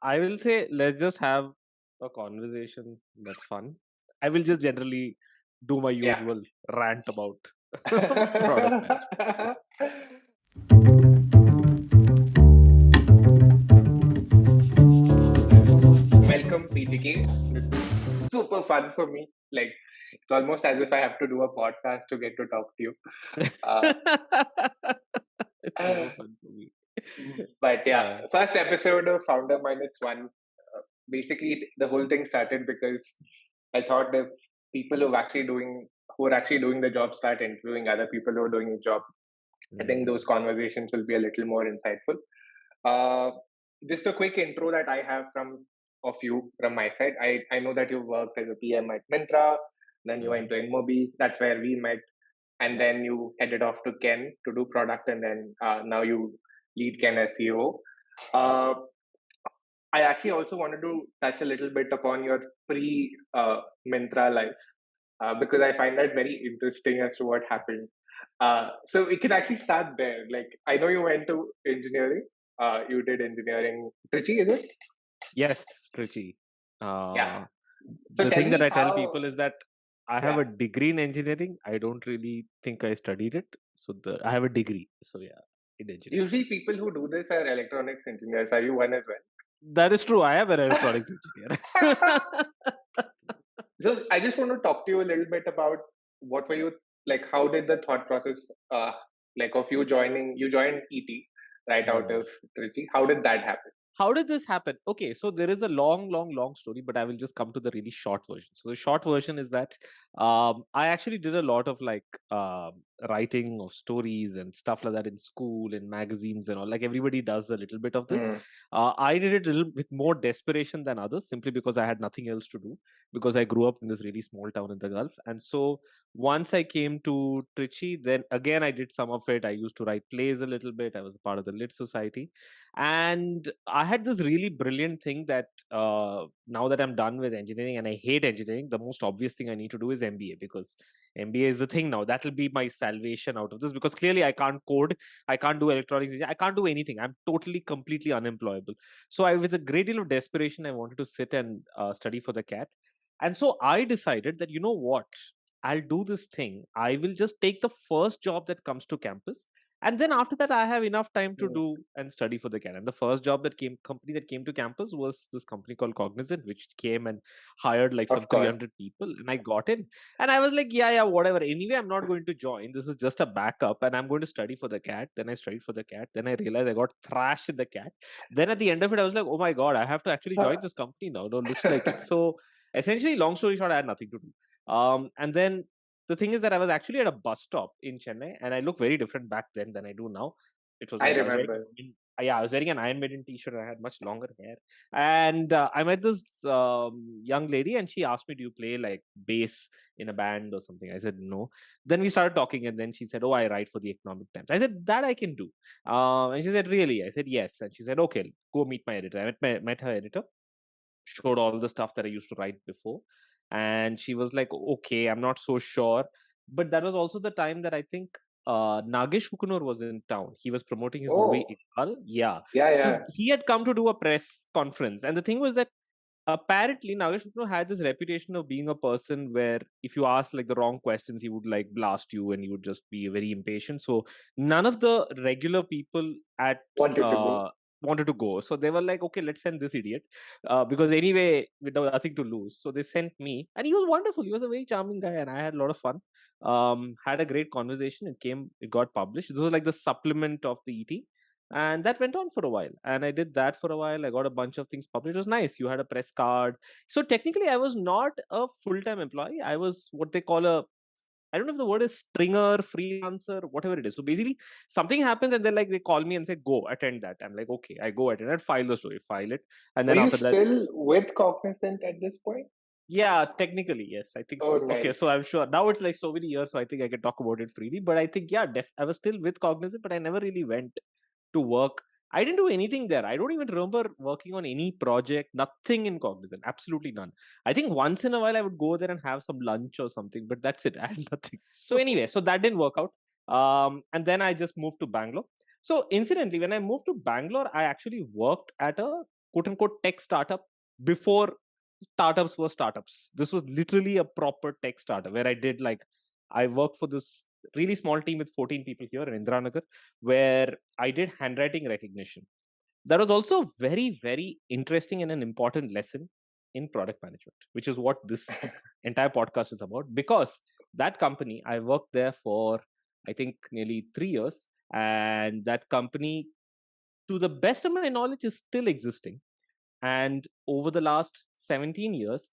I will say let's just have a conversation that's fun. I will just generally do my Yeah. usual rant about product management. Welcome, PGK. This is super fun for me. Like, it's almost as if I have to do a podcast to get to talk to you. Uh, It's super fun for me. but yeah, Uh, first episode of Founder Minus One. Basically, the whole thing started because I thought if people who are actually doing the job start interviewing other people who are doing the job, I think those conversations will be a little more insightful. Uh, just a quick intro that I have of you from my side. I know that you worked as a PM at Myntra, then you went to Inmobi. That's where we met, and then you headed off to Ken to do product, and then now you lead Ken as CEO. Uh, I actually also wanted to touch a little bit upon your pre Myntra life because I find that very interesting as to what happened. So we can actually start there. Like I know you went to engineering. You did engineering. Trichy, is it? yes, Trichy. Yeah. So The tell thing that me I tell how. people is that I have Yeah. a degree in engineering. I don't really think I studied it. So I have a degree. So yeah, in engineering. Usually people who do this are electronics engineers. Are you one as That is true. I am an electronics engineer. well? So I just want to talk to you a little bit about what were you like. How did the thought process, like of you joining? You joined ET right out Hmm. of Trichy. How did that happen? How did this happen? Okay, so there is a long story, but I will just come to the really short version. So the short version is that I actually did a lot of like writing of stories and stuff like that in school, in magazines, and all. Like everybody does a little bit of this. Hmm. I did it a little with more desperation than others, simply because I had nothing else to do. Because I grew up in this really small town in the Gulf, and so once I came to Trichy, then again I did some of it. I used to write plays a little bit. I was a part of the Lit Society, and I had this really brilliant thing that now that I'm done with engineering and I hate engineering, the most obvious thing I need to do is MBA, because MBA is the thing now. That'll be my salvation out of this, because clearly I can't code, I can't do electronics, I can't do anything. I'm totally, completely unemployable. So with a great deal of desperation, I wanted to sit and study for the CAT. And so I decided that, you know what? I'll do this thing. I will just take the first job that comes to campus, and then after that I have enough time to do and study for the CAT. And the first company that came to campus was this company called Cognizant, which came and hired like some Of course. 300 people, and I got in. And I was like, yeah, whatever, anyway I'm not going to join, this is just a backup, and I'm going to study for the CAT. Then I studied for the CAT, then I realized I got thrashed in the CAT. Then at the end of it I was like, oh my god, I have to actually join this company now. No, looks like it. So essentially, long story short, I had nothing to do. And then the thing is that I was actually at a bus stop in Chennai, and I look very different back then than I do now. It was I like I was wearing remember. yeah, I was wearing an Iron Maiden t-shirt, and I had much longer hair. And I met this young lady, and she asked me, "Do you play like bass in a band or something?" I said no. Then we started talking, and then she said, "Oh, I write for the Economic Times." I said, "That I can do." And she said, "Really?" I said, "Yes." And she said, "Okay, go meet my editor." Met her editor, showed all the stuff that I used to write before. And she was like, okay, I'm not so sure. But that was also the time that I think Nagesh Hukunur was in town. He was promoting his movie Oh, Iqbal. Yeah. yeah, So yeah. he had come to do a press conference. And the thing was that apparently Nagesh Hukunur had this reputation of being a person where if you ask like the wrong questions, he would like blast you and you would just be very impatient. So none of the regular people at Wanted to go. uh, wanted to go. So they were like, okay, let's send this idiot, because anyway, with nothing to lose. So they sent me, and he was wonderful. He was a very charming guy, and I had a lot of fun. Had a great conversation. It got published. This was like the supplement of the ET, and that went on for a while. And I did that for a while. I got a bunch of things published. It was nice. You had a press card. So technically, I was not a full-time employee. I was what they call a, I don't know if the word is stringer, freelancer, whatever it is. So basically, something happens and then like they call me and say, go attend that. I'm like, okay, I go attend it, file the story, file it. And Were then you after that, still with Cognizant at this point? yeah, technically, yes, I think Oh, so. Okay, so nice. I'm sure now it's like so many years, so I think I can talk about it freely. But I think, yeah, I was still with Cognizant, but I never really went to work. I didn't do anything there. I don't even remember working on any project, nothing in Cognizant, absolutely none. I think once in a while I would go there and have some lunch or something, but that's it. I had nothing. So anyway, so that didn't work out. And then I just moved to Bangalore. So incidentally, when I moved to Bangalore, I actually worked at a quote unquote tech startup before startups were startups. This was literally a proper tech startup where I worked for this really small team with 14 people here in Indranagar, where I did handwriting recognition. That was also very, very interesting and an important lesson in product management, which is what this entire podcast is about. Because that company, I worked there for, I think, nearly 3 years. And that company, to the best of my knowledge, is still existing. And over the last 17 years,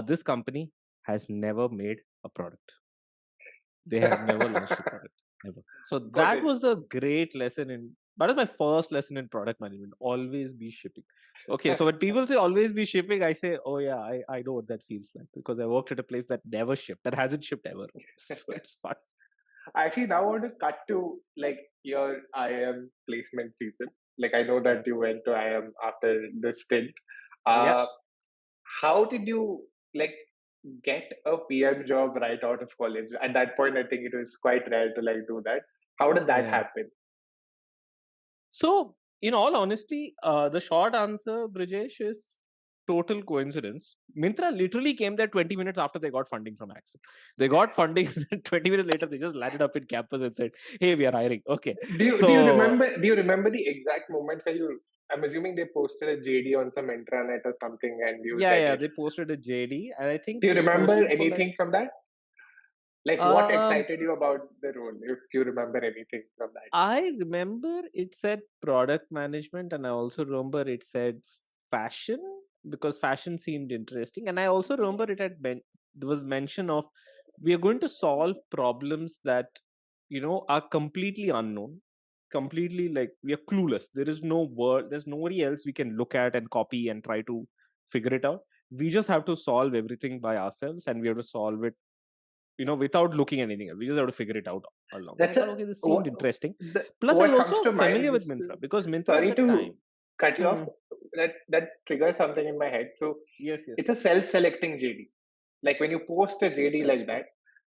this company has never made a product. They have never launched a product, ever. So Got that it. was a great lesson in. That is my first lesson in product management. Always be shipping. Okay, so when people say always be shipping, I say, oh yeah, I know what that feels like because I worked at a place that never shipped, that hasn't shipped ever. So it's fun. Actually, now I want to cut to like your IIM placement season. Like I know Yeah. that you went to IIM after the stint. Yeah. Uh, how did you like get a PM job right out of college? At that point, I think it was quite rare to like do that. How did that Yeah. happen? So, in all honesty, the short answer, Brijesh, is total coincidence. Myntra literally came there 20 minutes after they got funding from Axel. They got funding, 20 minutes later, they just landed up in campus and said, hey, we are hiring. Okay. So, Do you remember the exact moment where you? I'm assuming they posted a JD on some intranet or something, and you said yeah, yes. they posted a JD, and I think Do you they remember posted for like, anything from that? Like what um, excited you about the role? If you remember anything from that. I remember it said product management, and I also remember it said fashion because fashion seemed interesting. And I also remember there was mention of we are going to solve problems that are completely unknown, completely like we are clueless. There is no word, there's nobody else we can look at and copy and try to figure it out. We just have to solve everything by ourselves, and we have to solve it without looking at anything else. We just have to figure it out along. And I That's thought, a okay, this seemed interesting. Plus, I was what comes also to familiar mind with is Myntra because Myntra at sorry that to time. cut you off. Hmm. That triggers something in my head. So Yes, it's yes, a self-selecting JD. Like when you post a JD that's like true. that,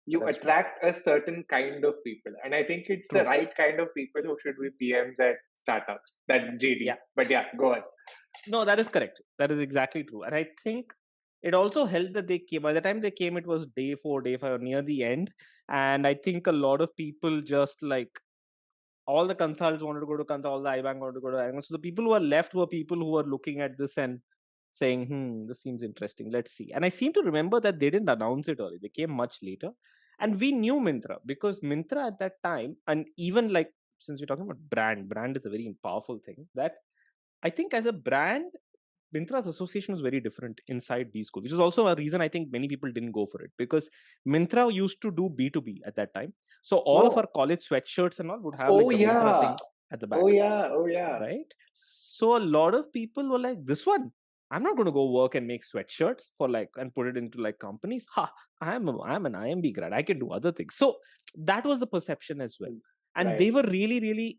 you That's true. attract a certain kind of people, and I think it's the True. right kind of people who should be PMs at startups. That Yeah. JD. But yeah, go on. No, that is correct. That is exactly true. And I think it also helped that they came. By the time they came, it was day 4, day 5, or near the end. And I think a lot of people just like all the consultants wanted to go to consult, all the iBank wanted to go to iBank. So the people who are left were people who were looking at this and saying, this seems interesting. Let's see. And I seem to remember that they didn't announce it early. They came much later. And we knew Myntra because Myntra at that time, and even like since we're talking about brand is a very powerful thing that I think as a brand, Myntra's association was very different inside B school, which is also a reason I think many people didn't go for it because Myntra used to do B2B at that time. So all of our Oh, college sweatshirts and all would have oh like the Myntra yeah, thing at the oh back, yeah, oh yeah. right? So a lot of people were like, this one, I'm not going to go work and make sweatshirts for like and put it into like companies. Ha, I'm an IMB grad. I can do other things. So that was the perception as well. And Right. they were really, really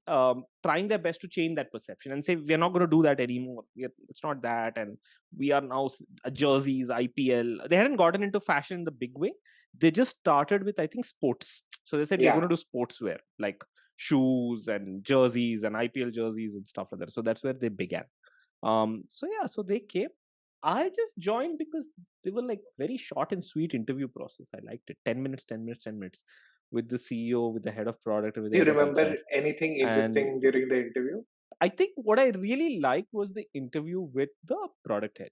trying their best to change that perception and say, we're not going to do that anymore. It's not that. And we are now jerseys, IPL. They hadn't gotten into fashion in the big way. They just started with, I think, sports. So they said, we're Yeah. going to do sportswear, like shoes and jerseys and IPL jerseys and stuff like that. So that's where they began. So yeah, so they came. I just joined because they were like very short and sweet interview process. I liked it. 10 minutes, 10 minutes, 10 minutes with the CEO, with the head of product, with Do the you head of remember HR. anything And interesting during the interview? I think what I really liked was the interview with the product head.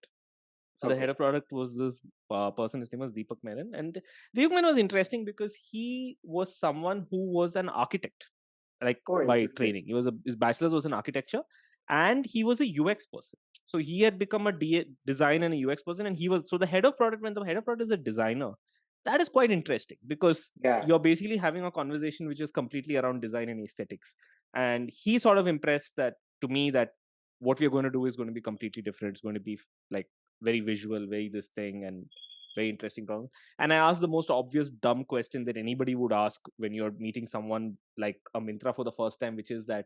So the head Okay. of product was this person. His name was Deepak Menon, and Deepak Menon was interesting because he was someone who was an architect, like Oh, by interesting. training. His bachelor's was in architecture, and he was a UX person. So he had become a design and a UX person, and he was so the head of product. When the head of product is a designer, that is quite interesting because Yeah. you're basically having a conversation which is completely around design and aesthetics. And he sort of impressed that to me that what we're going to do is going to be completely different. It's going to be like very visual, very this thing, and very interesting problem. And I asked the most obvious dumb question that anybody would ask when you're meeting someone like a Myntra for the first time, which is that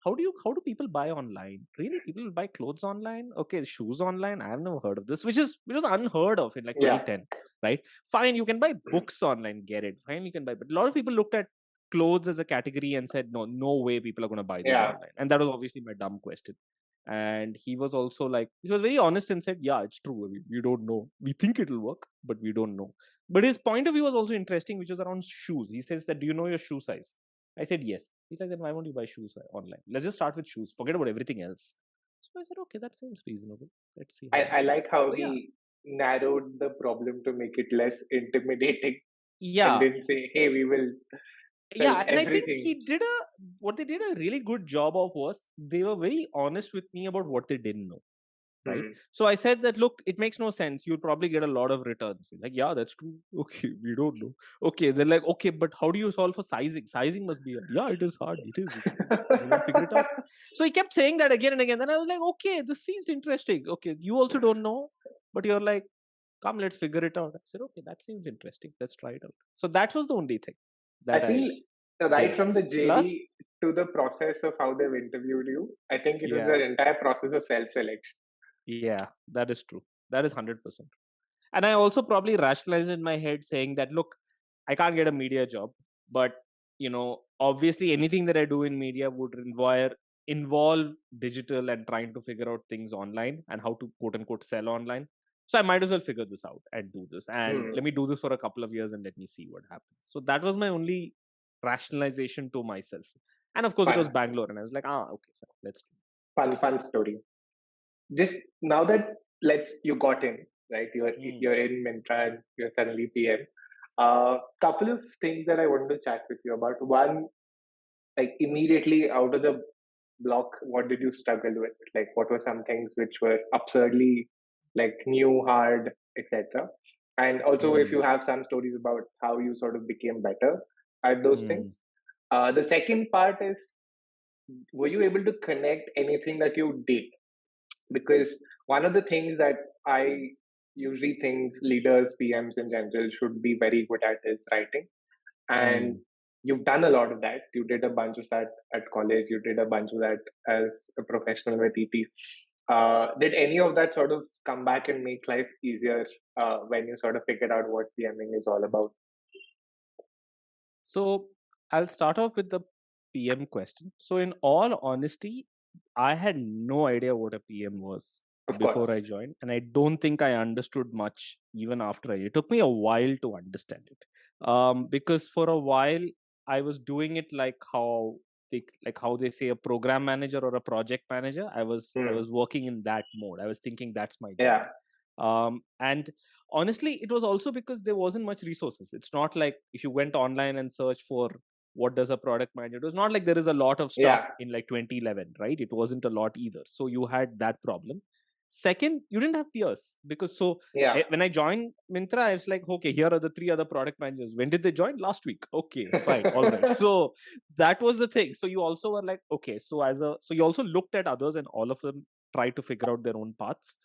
how do people buy online? Really, people buy clothes online? Okay, shoes online. I have never heard of this, which was unheard of in like Yeah. 2010, right? Fine, you can buy books online, get it. Fine, you can buy, but a lot of people looked at clothes as a category and said, no way, people are going to buy this Yeah. online. And that was obviously my dumb question. And he was also like, he was very honest and said, yeah, it's true. I mean, we don't know. We think it'll work, but we don't know. But his point of view was also interesting, which was around shoes. He says that, do you know your shoe size? I said, yes. He's like, then why won't you buy shoes online? Let's just start with shoes. Forget about everything else. So I said, okay, that seems reasonable. Let's see how I that like goes. how So yeah. he narrowed the problem to make it less intimidating and Yeah. didn't say, hey, we will sell Yeah. And I think everything. what they did a really good job of was they were very honest with me about what they didn't know. Right. Hmm. So I said that, look, it makes no sense. You'll probably get a lot of returns. Like, yeah, that's true. Okay, we don't know. Okay, they're like, okay, but how do you solve for sizing? Sizing must be hard. Yeah, it is hard. It is. We'll figure it out. So he kept saying that again and again. Then I was like, okay, this seems interesting. Okay, you also don't know, but you're like, come, let's figure it out. I said, okay, that seems interesting. Let's try it out. So that was the only thing I that I feel right did. from the Plus, JD to the process of how they've interviewed you, I think it was yeah, the entire process of self-selection. yeah, that is true. That is 100%. And I also probably rationalized in my head saying that, look, I can't get a media job, but obviously anything that I do in media would involve digital and trying to figure out things online and how to quote unquote sell online. So I might as well figure this out and do this. And Hmm. let me do this for a couple of years and let me see what happens. So that was my only rationalization to myself. And of course it was Fun, Bangalore. And I was like, okay, fine, let's do fun story. Just now that you got in, right? it. You're in Myntra and you're suddenly PM. Couple of things that I wanted to chat with you about. One, like immediately out of the block, what did you struggle with? Like, what were some things which were absurdly like new, hard, etc. And also, if Mm, you have some stories about how you sort of became better at those mm, things. The second part is, were you able to connect anything that you did? Because one of the things that I usually think leaders, PMs in general, should be very good at is writing. And mm. you've done a lot of that. You did a bunch of that at college. You did a bunch of that as a professional with EP. Did any of that sort of come back and make life easier when you sort of figured out what PMing is all about? So I'll start off with the PM question. So, in all honesty, I had no idea what a PM was Of before I course. joined, and I don't think I understood much even after it took me a while to understand it. Because for a while I was doing it like how they say a program manager or a project manager. I Hmm. was working in that mode. I was thinking that's my job. Yeah. And honestly, it was also because there wasn't much resources. It's not like if you went online and searched for what does a product manager do, it's not like there is a lot of stuff Yeah. in like 2011, right? It wasn't a lot either. So you had that problem. Second, you didn't have peers because Yeah. when I joined Mintra, I was like, okay, here are the three other product managers. When did they join? Last week. Okay, fine, all right. So that was the thing. So you also were like, okay, so you also looked at others and all of them tried to figure out their own paths.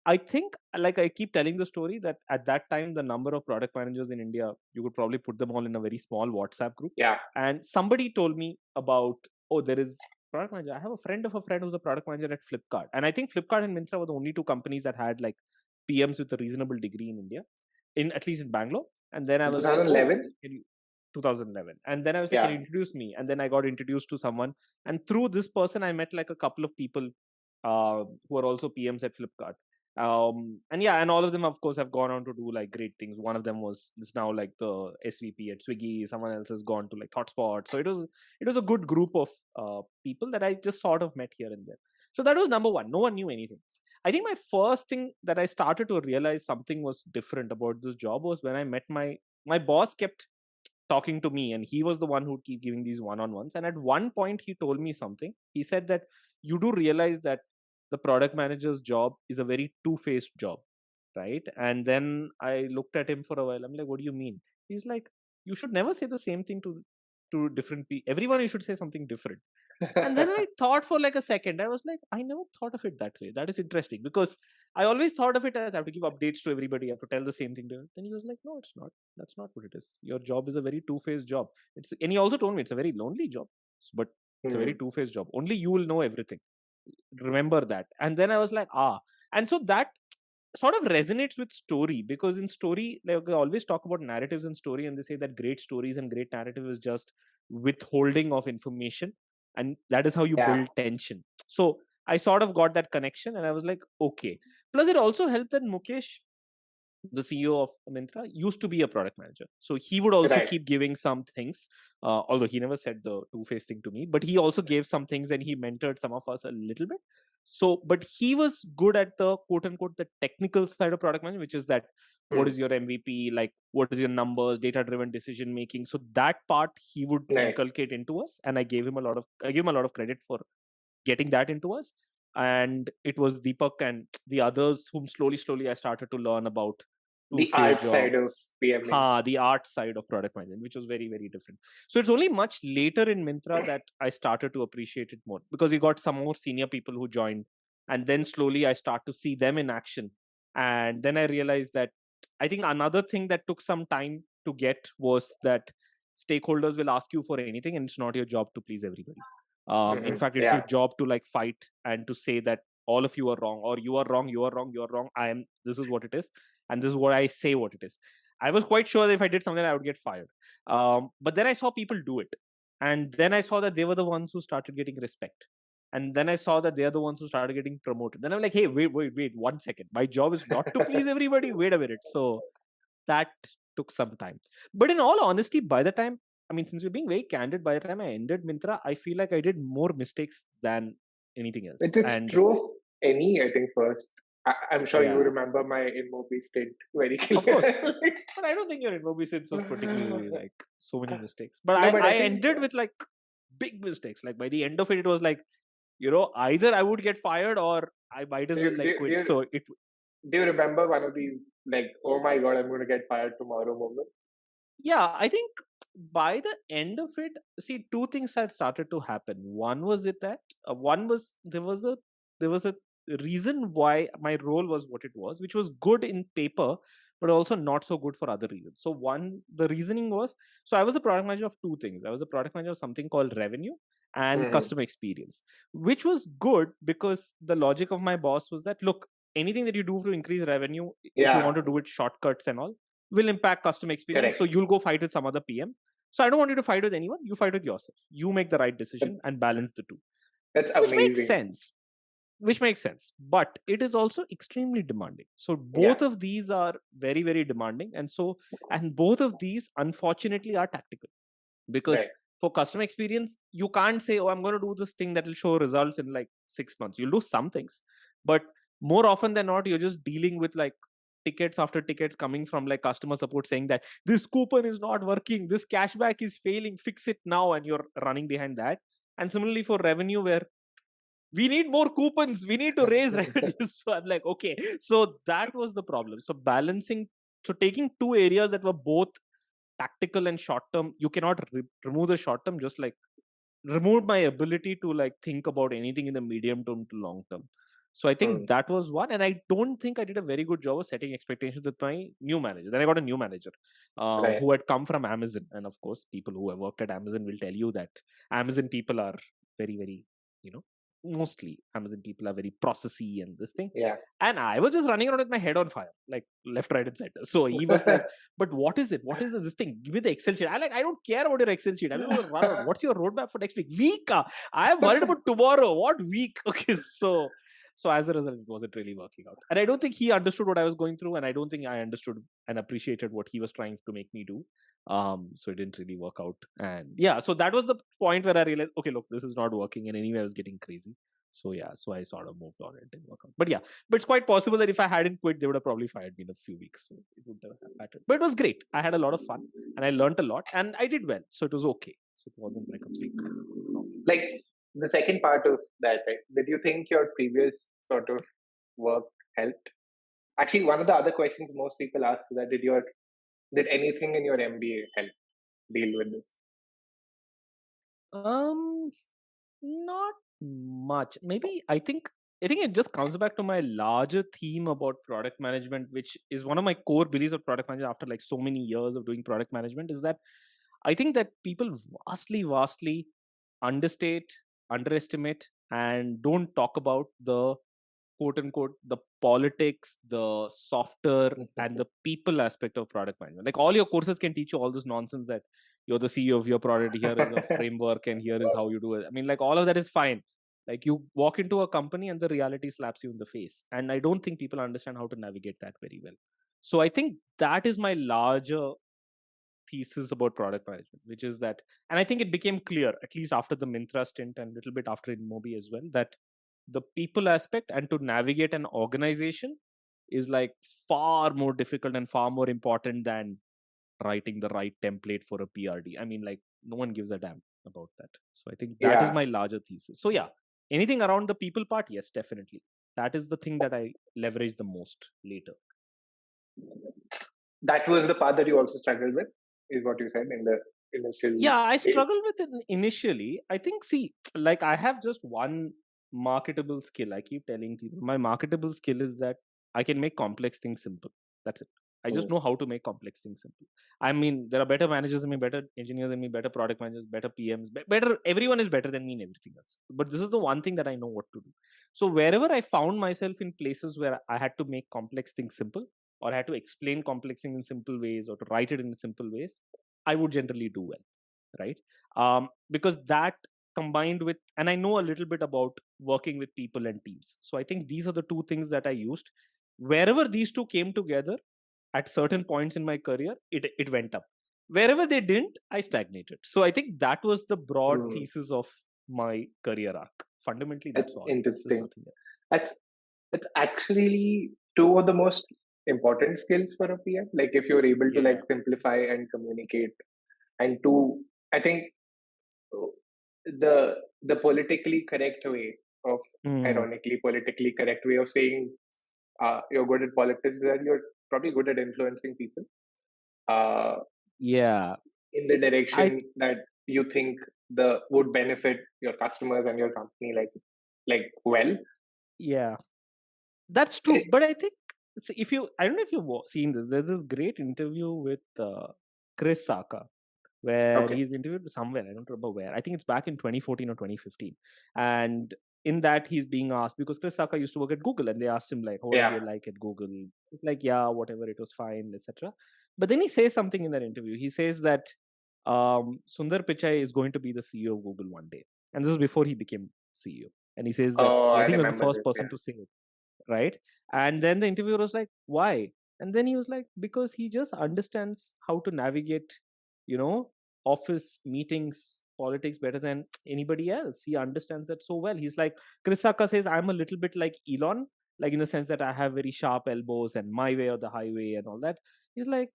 I think, like I keep telling the story, that at that time, the number of product managers in India, you could probably put them all in a very small WhatsApp group. Yeah. And somebody told me about, oh, there is product manager. I have a friend of a friend who's a product manager at Flipkart. And I think Flipkart and Myntra were the only two companies that had like PMs with a reasonable degree in India, in at least in Bangalore. And then I In was like, oh, 2011? can you 2011. And then I was like, can you Yeah. introduce me? And then I got introduced to someone. And through this person, I met like a couple of people who are also PMs at Flipkart. And yeah, and all of them of course have gone on to do like great things. One of them is now like the SVP at Swiggy. Someone else has gone to like Hotspot. So it was a good group of people that I just sort of met here and there. So that was number one. No one knew anything. I think my first thing that I started to realize something was different about this job was when I met my boss. Kept talking to me, and he was the one who would keep giving these one-on-ones. And at one point he told me something. He said that you do realize that the product manager's job is a very two-faced job, right? And then I looked at him for a while. I'm like, what do you mean? He's like, you should never say the same thing to different people. Everyone, you should say something different. And then I thought for like a second. I was like, I never thought of it that way. That is interesting because I always thought of it as I have to give updates to everybody. I have to tell the same thing to them. Then he was like, no, it's not. That's not what it is. Your job is a very two-faced job. And he also told me it's a very lonely job, but it's a very Hmm. two-faced job. Only you will know everything. Remember that. And then I was like, and so that sort of resonates with story, because in story, like I always talk about narratives and story, and they say that great stories and great narrative is just withholding of information, and that is how you Yeah. build tension. So I sort of got that connection, and I was like, okay. Plus, it also helped that Mukesh, the CEO of Myntra, used to be a product manager. So he would also Right. keep giving some things, although he never said the two-faced thing to me, but he also gave some things and he mentored some of us a little bit. So, but he was good at the quote unquote, the technical side of product management, which is that what is your MVP, like what is your numbers, data-driven decision making. So that part he would Nice. inculcate into us, and I gave him a lot of credit for getting that into us. And it was Deepak and the others whom slowly I started to learn about The two-phase art side of jobs. PMing. The art side of product management, which was very different. So it's only much later in Myntra that I started to appreciate it more, because we got some more senior people who joined, and then slowly I start to see them in action. And then I realized that I think another thing that took some time to get was that stakeholders will ask you for anything, and it's not your job to please everybody. In fact, it's your job to like fight and to say that all of you are wrong, or you are wrong, you are wrong, you are wrong. This is what it is, and this is what I say what it is. I was quite sure that if I did something, I would get fired. But then I saw people do it, and then I saw that they were the ones who started getting respect. And then I saw that they're the ones who started getting promoted. Then I'm like, hey, wait, 1 second. My job is not to please everybody. Wait a minute. So that took some time. But in all honesty, by the time, I mean, since we're being very candid, by the time I ended Myntra, I feel like I did more mistakes than anything else. It just And drove any, I think, first. I'm sure you yeah, remember my InMobi stint very of course. clearly. But I don't think your Invobi since was particularly like so many mistakes. But No, but I I think ended with like big mistakes. Like by the end of it, it was like, either I would get fired or I might as do well you, do, like you- do, quit. you, So it, do you remember one of these, like, oh my God, I'm going to get fired tomorrow moments? yeah, I think by the end of it, see, two things had started to happen. One was one was there was a reason why my role was what it was, which was good in paper, but also not so good for other reasons. So one, the reasoning was, so I was a product manager of two things. I was a product manager of something called revenue and customer experience, which was good because the logic of my boss was that, look, anything that you do to increase revenue, if you want to do it shortcuts and all, will impact customer experience. Correct. So you'll go fight with some other PM. So I don't want you to fight with anyone. You fight with yourself. You make the right That's, decision and balance the two, that's which makes amazing. sense. Which makes sense. But it is also extremely demanding. So Yeah. both of these are very demanding. And both of these, unfortunately, are tactical. Because Right. for customer experience, you can't say, oh, I'm going to do this thing that will show results in like 6 months. You'll do some things. But more often than not, you're just dealing with like tickets after tickets coming from like customer support saying that this coupon is not working, this cashback is failing, fix it now, and you're running behind that. And similarly for revenue, where we need more coupons, we need to raise revenues. So I'm like, okay, so that was the problem. So balancing, so taking two areas that were both tactical and short term, you cannot remove the short term, just like removed my ability to like think about anything in the medium term to long term. So I think that was one, and I don't think I did a very good job of setting expectations with my new manager. Then I got a new manager Right. who had come from Amazon, and of course, people who have worked at Amazon will tell you that Amazon people are very, mostly Amazon people are very processy and this thing. Yeah. And I was just running around with my head on fire, like left, right, and center. So he was like, "But what is it? What is this thing? Give me the Excel sheet." I don't care about your Excel sheet. I'm going to run around. What's your roadmap for next week? Week? I am worried about tomorrow. What week? Okay, so as a result, it wasn't really working out. And I don't think he understood what I was going through, and I don't think I understood and appreciated what he was trying to make me do. So it didn't really work out. And yeah, so that was the point where I realized, okay, look, this is not working, and anyway, I was getting crazy. So yeah, so I sort of moved on. It didn't work out. But yeah, but it's quite possible that if I hadn't quit, they would have probably fired me in a few weeks. So it would have mattered. But it was great. I had a lot of fun and I learned a lot and I did well. So it was okay. So it wasn't like a big problem. Like the second part of that, right? Did you think your previous sort of work helped? Actually, one of the other questions most people ask is that did anything in your MBA help deal with this? Not much. Maybe I think it just comes back to my larger theme about product management, which is one of my core beliefs of product management after like so many years of doing product management, is that I think that people vastly understate, underestimate, and don't talk about the quote unquote the politics, the software, and the people aspect of product management. Like all your courses can teach you all this nonsense that you're the CEO of your product, here is a framework, and here is how you do it. I mean, like all of that is fine. Like you walk into a company and the reality slaps you in the face. And I don't think people understand how to navigate that very well. So I think that is my larger thesis about product management, which is that, and I think it became clear, at least after the Myntra stint and a little bit after in Mobi as well, that the people aspect and to navigate an organization is like far more difficult and far more important than writing the right template for a PRD. I mean, like, no one gives a damn about that. So I think that is Yeah, my larger thesis. So yeah, anything around the people part, yes, definitely. That is the thing that I leverage the most later. that was the part that you also struggled with, is what you said in the initial Yeah, I phase. struggled with it initially. I think, see, like I have just one marketable skill. I keep telling people my marketable skill is that I can make complex things simple. That's it. I just Mm. know how to make complex things simple. I mean, there are better managers than me, better engineers than me, better product managers, better PMs, better. Everyone is better than me in everything else. But this is the one thing that I know what to do. So wherever I found myself in places where I had to make complex things simple, or I had to explain complex things in simple ways, or to write it in simple ways, I would generally do well, right? Because that combined with, and I know a little bit about working with people and teams, so I think these are the two things that I used. Wherever these two came together at certain points in my career, it went up. Wherever they didn't, I stagnated. So I think that was the broad Mm. thesis of my career arc. Fundamentally, That's that's all it is. There's interesting. nothing else. That's It's actually two of the most important skills for a PM. Like if you're able to like Yeah. simplify and communicate, and two, I think uh, the politically correct way of, Mm, ironically politically correct way of saying you're good at politics is that you're probably good at influencing people uh, yeah. in the I direction that you think the would benefit your customers and your company like well. Yeah, that's true. But I think, so if you, I don't know if you've seen this. There's this great interview with Chris Saka, where Okay. he's interviewed somewhere. I don't remember where. I think it's back in 2014 or 2015. And in that, he's being asked, because Chris Saka used to work at Google, and they asked him, like, what was Yeah. your like at Google? He's like, yeah, whatever, it was fine, etc. But then he says something in that interview. He says that Sundar Pichai is going to be the CEO of Google one day. And this was before he became CEO. And he says that, Oh, I I think he was the remember first this. person Yeah. to say it, right? And then the interviewer was like, why? And then he was like, because he just understands how to navigate, you know, office meetings, politics better than anybody else. He understands that so well. He's like, Chris Saka says, I'm a little bit like Elon, like in the sense that I have very sharp elbows and my way or the highway and all that. He's like,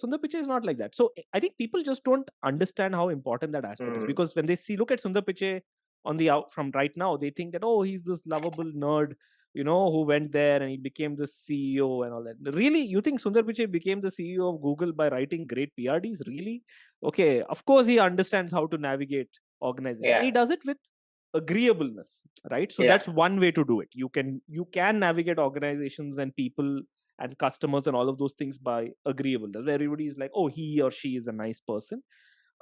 Sundar Pichai is not like that. So I think people just don't understand how important that aspect is, Mm. because when they see, look at Sundar Pichai on the out from right now, they think that, oh, he's this lovable nerd, who went there and he became the CEO and all that. Really, you think Sundar Pichai became the CEO of Google by writing great PRDs? Really? Okay, of course he understands how to navigate organizations, and Yeah. he does it with agreeableness, right? So Yeah. that's one way to do it. You can navigate organizations and people and customers and all of those things by agreeableness. Everybody is like, oh, he or she is a nice person.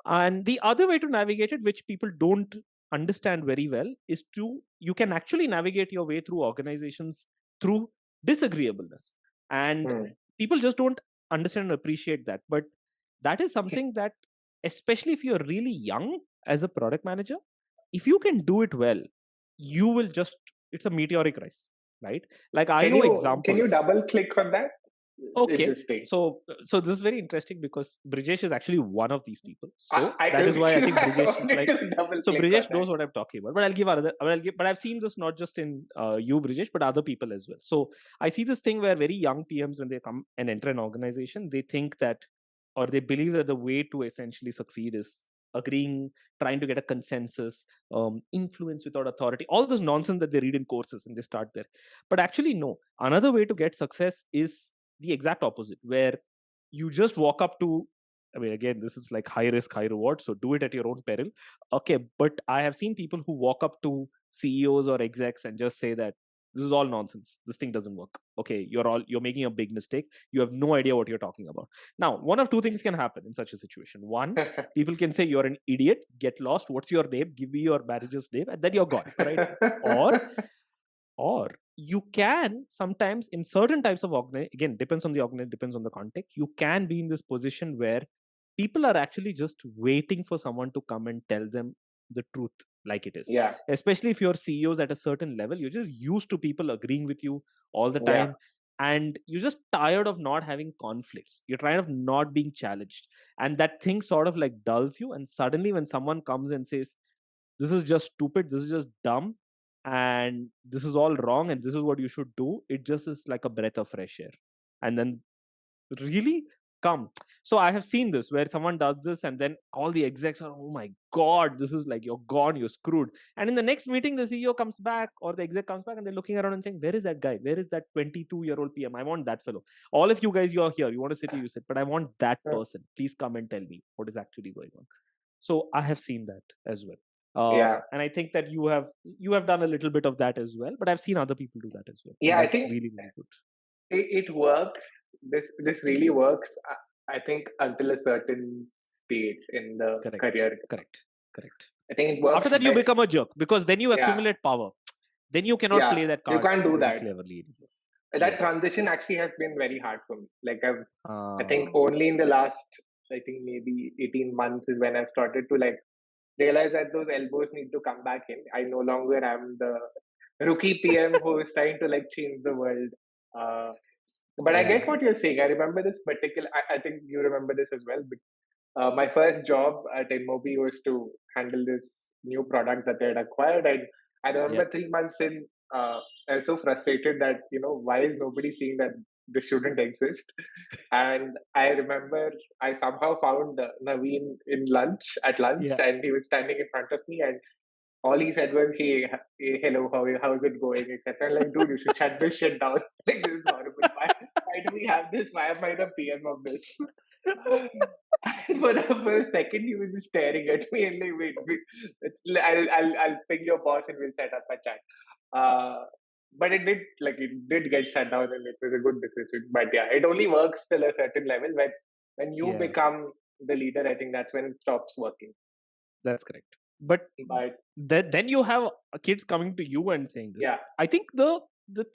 And the other way to navigate it, which people don't understand very well, is to you can actually navigate your way through organizations through disagreeableness. And Mm. people just don't understand and appreciate that. But that is something that, especially if you're really young as a product manager, if you can do it well, you will just, it's a meteoric rise, right? Like I know Can you examples. double click on that? Okay. Interesting. So this is very interesting, because Brijesh is actually one of these people. I, So I that is why which I is think why I Brijesh is wanted like, to double so click on Brijesh that. knows what I'm talking about. But I'll give other, but I've seen this not just in you, Brijesh, but other people as well. So I see this thing where very young PMs, when they come and enter an organization, they think that, or they believe that the way to essentially succeed is agreeing, trying to get a consensus, influence without authority, all this nonsense that they read in courses, and they start there. But actually, no. Another way to get success is the exact opposite, where you just walk up to, I mean, again, this is like high risk, high reward, so do it at your own peril. Okay, but I have seen people who walk up to CEOs or execs and just say that this is all nonsense, this thing doesn't work. Okay, you're making a big mistake, you have no idea what you're talking about. Now, one of two things can happen in such a situation. One, people can say you're an idiot, get lost, what's your name, give me your manager's name, and then you're gone, right? Or you can sometimes, in certain types of organization, again, depends on the organization, depends on the context, you can be in this position where people are actually just waiting for someone to come and tell them the truth. like it is. Yeah. Especially if you're CEOs at a certain level, you're just used to people agreeing with you all the Yeah. time. And you're just tired of not having conflicts. You're tired of not being challenged. And that thing sort of like dulls you. And suddenly, when someone comes and says, this is just stupid, this is just dumb, and this is all wrong, and this is what you should do, it just is like a breath of fresh air. And then really come. So I have seen this where someone does this, and then all the execs are, oh my god, this is like, you're gone, you're screwed. And in the next meeting, the CEO comes back or the exec comes back, and they're looking around and saying, where is that guy? Where is that 22-year-old PM? I want that fellow. All of you guys, you're here, you want to sit here, you sit, but I want that person. Please come and tell me what is actually going on. So I have seen that as well. And I think that you have done a little bit of that as well, but I've seen other people do that as well. Yeah, and that's I think really, really good. it works. This really works. I think until a certain stage in the career. Correct. I think it works. After that, you become a jerk because then you accumulate power. Then you cannot play that card. You can't do that cleverly. That transition actually has been very hard for me. Like I think only in the last, I think maybe 18 months is when I've started to like realize that those elbows need to come back in. I no longer am the rookie PM who is trying to like change the world. But I get what you're saying. I remember this particular. I think you remember this as well. My first job at MOB was to handle this new product that they had acquired, and I remember 3 months in, I was so frustrated that why is nobody seeing that this shouldn't exist? And I remember I somehow found Naveen at lunch, and he was standing in front of me, and all he said was, "Hey, hello, how's it going?" Etc. Like, dude, you should shut this shit down. Like, this is horrible. Why do we have this? Why am I the PM of this? for a second, he was just staring at me and like, wait. I'll ping your boss and we'll set up a chat. But it did get shut down, and it was a good decision. But yeah, it only works till a certain level. When you become the leader, I think that's when it stops working. That's correct. But then you have kids coming to you and saying this. I think the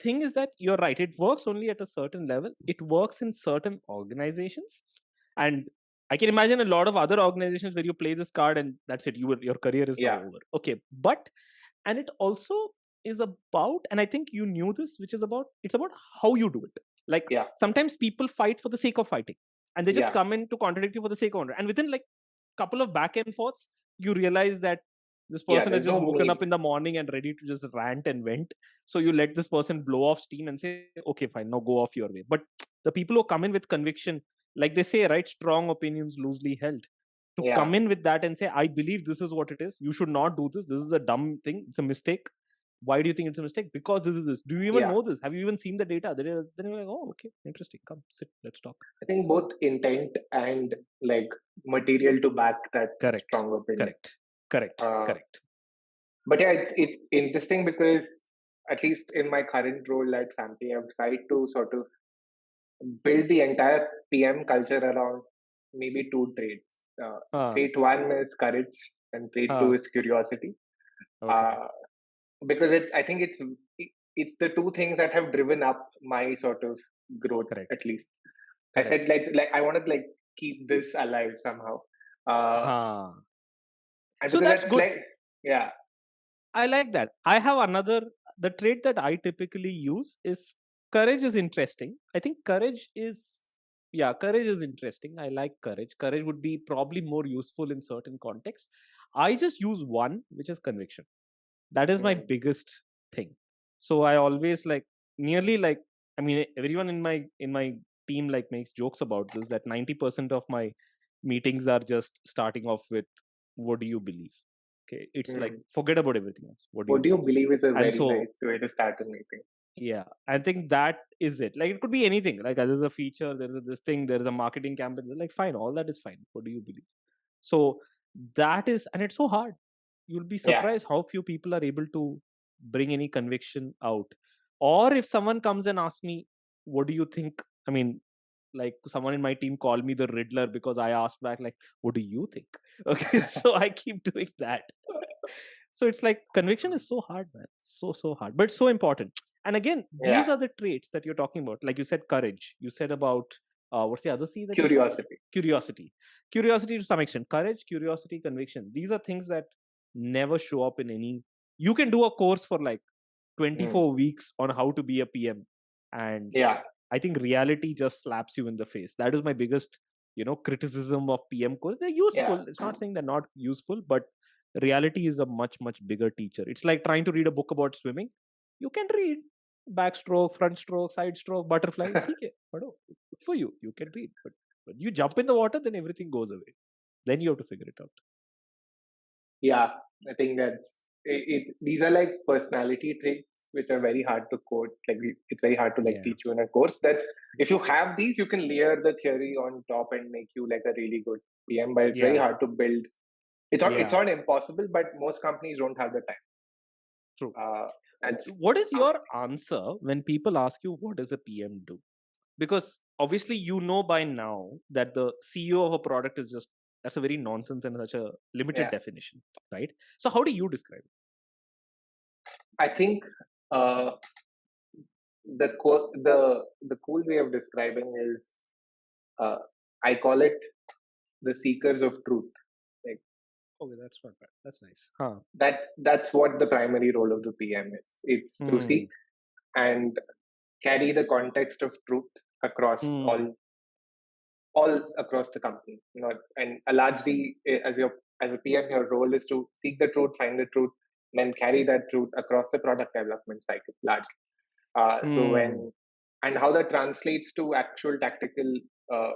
thing is that you're right. It works only at a certain level. It works in certain organizations, and I can imagine a lot of other organizations where you play this card and that's it. Your career is now over. Okay, and it also is about, and I think you knew this, which is it's about how you do it. Like sometimes people fight for the sake of fighting, and they just come in to contradict you for the sake of it. And within like couple of back and forths, you realize that this person has just woken up in the morning and ready to just rant and vent. So you let this person blow off steam and say, okay, fine, now go off your way. But the people who come in with conviction, like they say, right, strong opinions loosely held, to come in with that and say, I believe this is what it is. You should not do this. This is a dumb thing. It's a mistake. Why do you think it's a mistake? Because this is this. Do you even know this? Have you even seen the data? Then you're like, oh, okay, interesting. Come, sit, let's talk. I think both intent and like material to back that strong opinion. Correct. But yeah, it's interesting because at least in my current role at Family, I've tried to sort of build the entire PM culture around maybe two traits. Trait one is courage, and trait two is curiosity. Because I think it's the two things that have driven up my sort of growth. At least I said like I want to like keep this alive somehow. So that's good. I like that. I have the trait that I typically use is courage is interesting. I think courage is interesting. I like courage. Courage would be probably more useful in certain contexts. I just use one, which is conviction. That is my biggest thing. So I always everyone in my team like makes jokes about this, that 90% of my meetings are just starting off with, what do you believe? Okay, it's like, forget about everything else. What do you believe is a very nice way to start a meeting. Yeah, I think that is it. Like, it could be anything. Like, there's a feature, there's this thing, there's a marketing campaign. Like, fine, all that is fine. What do you believe? So that is, and it's so hard. You'll be surprised how few people are able to bring any conviction out. Or if someone comes and asks me, what do you think? I mean, like someone in my team called me the Riddler because I asked back, like, what do you think? Okay, so I keep doing that. So it's like, conviction is so hard, man. So hard, but so important. And again, these are the traits that you're talking about. Like you said, courage. You said about, what's the other C? That Curiosity. Curiosity to some extent. Courage, curiosity, conviction. These are things that never show up in any. You can do a course for like 24 weeks on how to be a PM, and Yeah. I think reality just slaps you in the face. That is my biggest, criticism of PM course. They're useful. It's not saying they're not useful, but reality is a much, much bigger teacher. It's like trying to read a book about swimming. You can read backstroke, front stroke, side stroke, butterfly. Okay, good for you. You can read, but when you jump in the water, then everything goes away. Then you have to figure it out. Yeah, I think these are like personality traits which are very hard to code. Like it's very hard to like teach you in a course. That if you have these, you can layer the theory on top and make you like a really good PM. But it's very hard to build. It's not impossible, but most companies don't have the time. True. That's What is your answer when people ask you what does a PM do? Because obviously you know by now that the CEO of a product is just, that's a very nonsense and such a limited definition, right? So how do you describe it? I think the cool way of describing is I call it the seekers of truth. Like, okay, that's not bad. That's nice. That's what the primary role of the PM is. It's to seek and carry the context of truth across all across the company. And largely as a PM, your role is to seek the truth, find the truth, then carry that truth across the product development cycle largely. And how that translates to actual tactical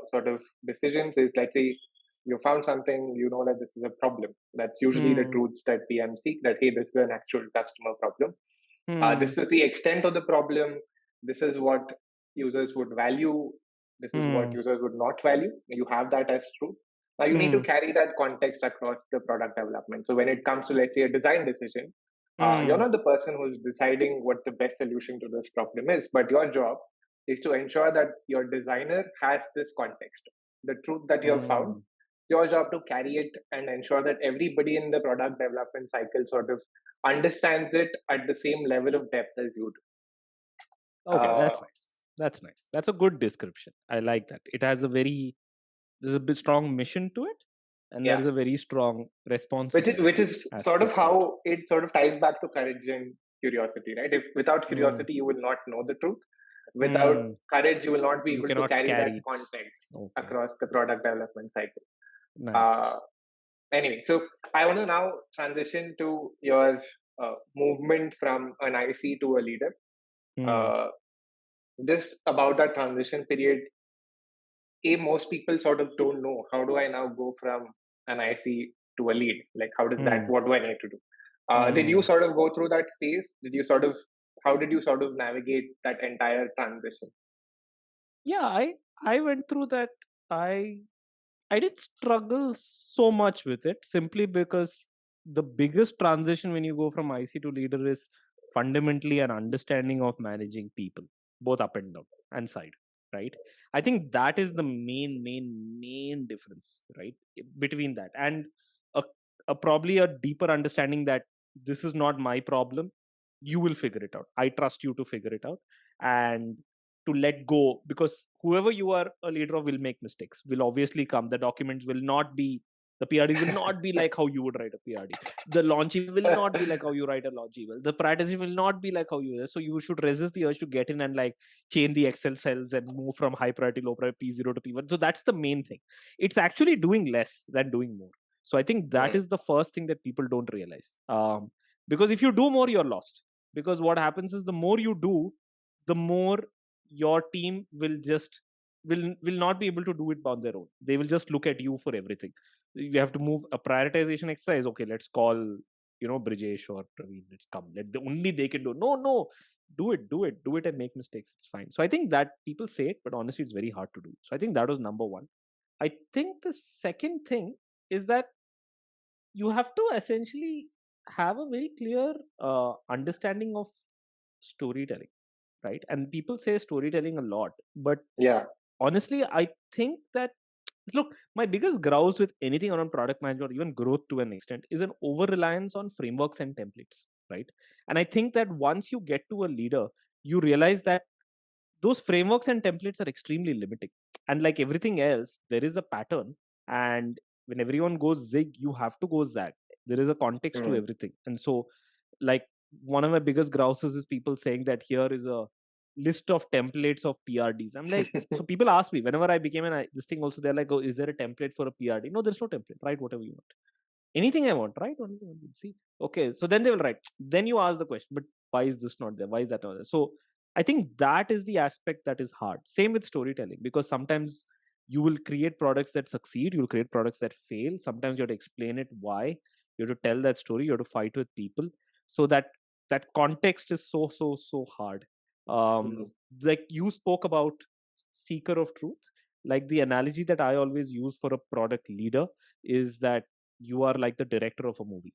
sort of decisions is, let's say you found something, you know that this is a problem. That's usually the truths that PM seek, that, hey, this is an actual customer problem. This is the extent of the problem. This is what users would value. This is what users would not value. You have that as truth. Now you need to carry that context across the product development. So when it comes to, let's say, a design decision, you're not the person who's deciding what the best solution to this problem is, but your job is to ensure that your designer has this context, the truth that you have found. It's your job to carry it and ensure that everybody in the product development cycle sort of understands it at the same level of depth as you do. Okay, that's nice. That's nice. That's a good description. I like that. It has there's a bit strong mission to it, and there is a very strong responsibility. Which is sort of how it sort of ties back to courage and curiosity, right? If without curiosity, you will not know the truth. Without courage, you will not be able to carry that context across the product development cycle. Nice. Anyway, so I want to now transition to your movement from an IC to a leader. Just about that transition period, most people sort of don't know, how do I now go from an IC to a lead? Like, how does that? What do I need to do? Did you sort of go through that phase? How did you sort of navigate that entire transition? Yeah, I went through that. I didn't struggle so much with it, simply because the biggest transition when you go from IC to leader is fundamentally an understanding of managing people, both up and down and side, right? I think that is the main difference, right, between that and probably a deeper understanding that this is not my problem. You will figure it out. I trust you to figure it out, and to let go, because whoever you are a leader of will make mistakes, will obviously come. The documents will not be, the PRDs will not be like how you would write a PRD. The launch email will not be like how you write a launch email. The prioritization will not be like how you. So you should resist the urge to get in and like chain the Excel cells and move from high priority, low priority, P0 to P1. So that's the main thing. It's actually doing less than doing more. So I think that is the first thing that people don't realize. Because if you do more, you're lost. Because what happens is the more you do, the more your team will not be able to do it on their own. They will just look at you for everything. You have to move a prioritization exercise. Okay, let's call Brijesh or Praveen. Let's come. Only they can do. No, do it and make mistakes. It's fine. So I think that people say it, but honestly, it's very hard to do. So I think that was number one. I think the second thing is that you have to essentially have a very clear understanding of storytelling, right? And people say storytelling a lot, but honestly, I think that, look, my biggest grouse with anything around product management or even growth to an extent is an over reliance on frameworks and templates, right? And I think that once you get to a leader, you realize that those frameworks and templates are extremely limiting. And like everything else, there is a pattern, and when everyone goes zig, you have to go zag. There is a context to Mm. everything. And so, like, one of my biggest grouses is people saying that here is a list of templates of PRDs. I'm like, so people ask me whenever I became this thing also, they're like, oh, is there a template for a PRD? No, there's no template. Write whatever you want. Anything I want, right? See, okay. So then they will write. Then you ask the question, but why is this not there? Why is that not there? So I think that is the aspect that is hard. Same with storytelling, because sometimes you will create products that succeed, you will create products that fail. Sometimes you have to explain it why. You have to tell that story. You have to fight with people. So that context is so hard. Um, like you spoke about seeker of truth. Like the analogy that I always use for a product leader is that you are like the director of a movie.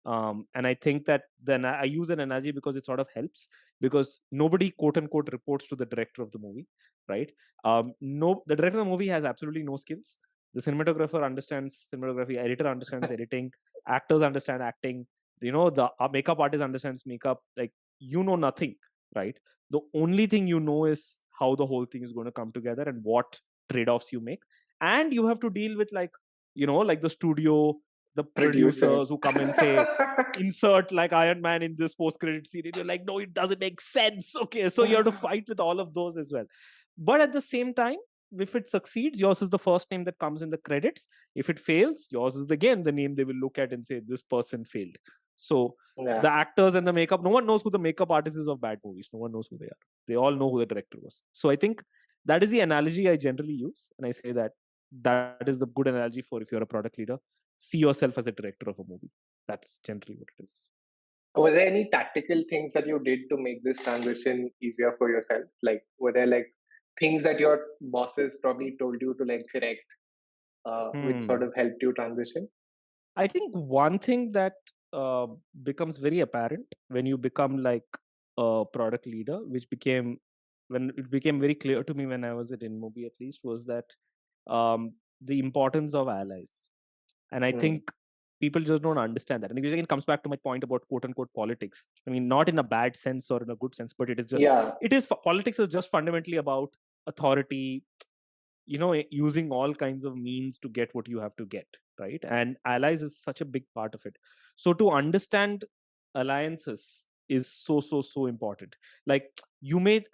And I think that then I use an analogy because it sort of helps, because nobody quote unquote reports to the director of the movie, right? No, the director of the movie has absolutely no skills. The cinematographer understands cinematography, editor understands editing, actors understand acting, the makeup artist understands makeup. Like, nothing, right? The only thing you know is how the whole thing is going to come together and what trade-offs you make. And you have to deal with, like, like the studio, the Producer. producers who come and say, insert like Iron Man in this post-credit scene. And you're like, no, it doesn't make sense. Okay, so you have to fight with all of those as well. But at the same time, if it succeeds, yours is the first name that comes in the credits. If it fails, yours is again the name they will look at and say, this person failed. So Yeah. the actors and the makeup, no one knows who the makeup artist is of bad movies. No one knows who they are. They all know who the director was. So I think that is the analogy I generally use. And I say that is the good analogy for if you're a product leader. See yourself as a director of a movie. That's generally what it is. Were there any tactical things that you did to make this transition easier for yourself? Like, were there like things that your bosses probably told you to like correct, which sort Hmm. of helped you transition? I think one thing that uh, becomes very apparent when you become like a product leader, when it became very clear to me when I was at InMobi at least, was that the importance of allies. And I Hmm. think people just don't understand that. And again, it comes back to my point about quote unquote politics. I mean, not in a bad sense or in a good sense, but Yeah. politics is just fundamentally about authority, using all kinds of means to get what you have to get, right? And allies is such a big part of it. So to understand alliances is so important. Like,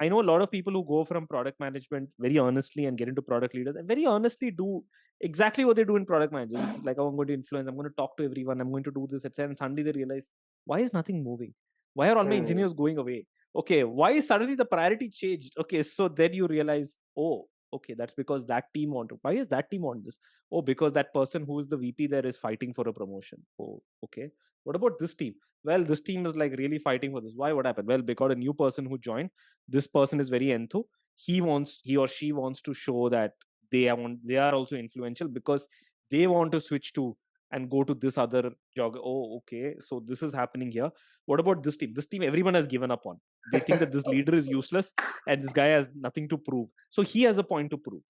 I know a lot of people who go from product management very earnestly and get into product leaders and very earnestly do exactly what they do in product management, which is like, oh, I'm going to influence, I'm going to talk to everyone, I'm going to do this, etc. And suddenly they realize, why is nothing moving? Why are all my Hmm. engineers going away? Okay, why is suddenly the priority changed? Okay, so then you realize, oh, okay, that's because that team why is that team want this? Oh, because that person who is the VP there is fighting for a promotion. Oh, okay. What about this team? Well, this team is like really fighting for this. Why? What happened? Well, because a new person who joined, this person is very enthu. He or she wants to show that they are also influential because they want to switch to and go to this other jog. Oh, okay. So this is happening here. What about this team? This team everyone has given up on. They think that this leader is useless and this guy has nothing to prove. So he has a point to prove,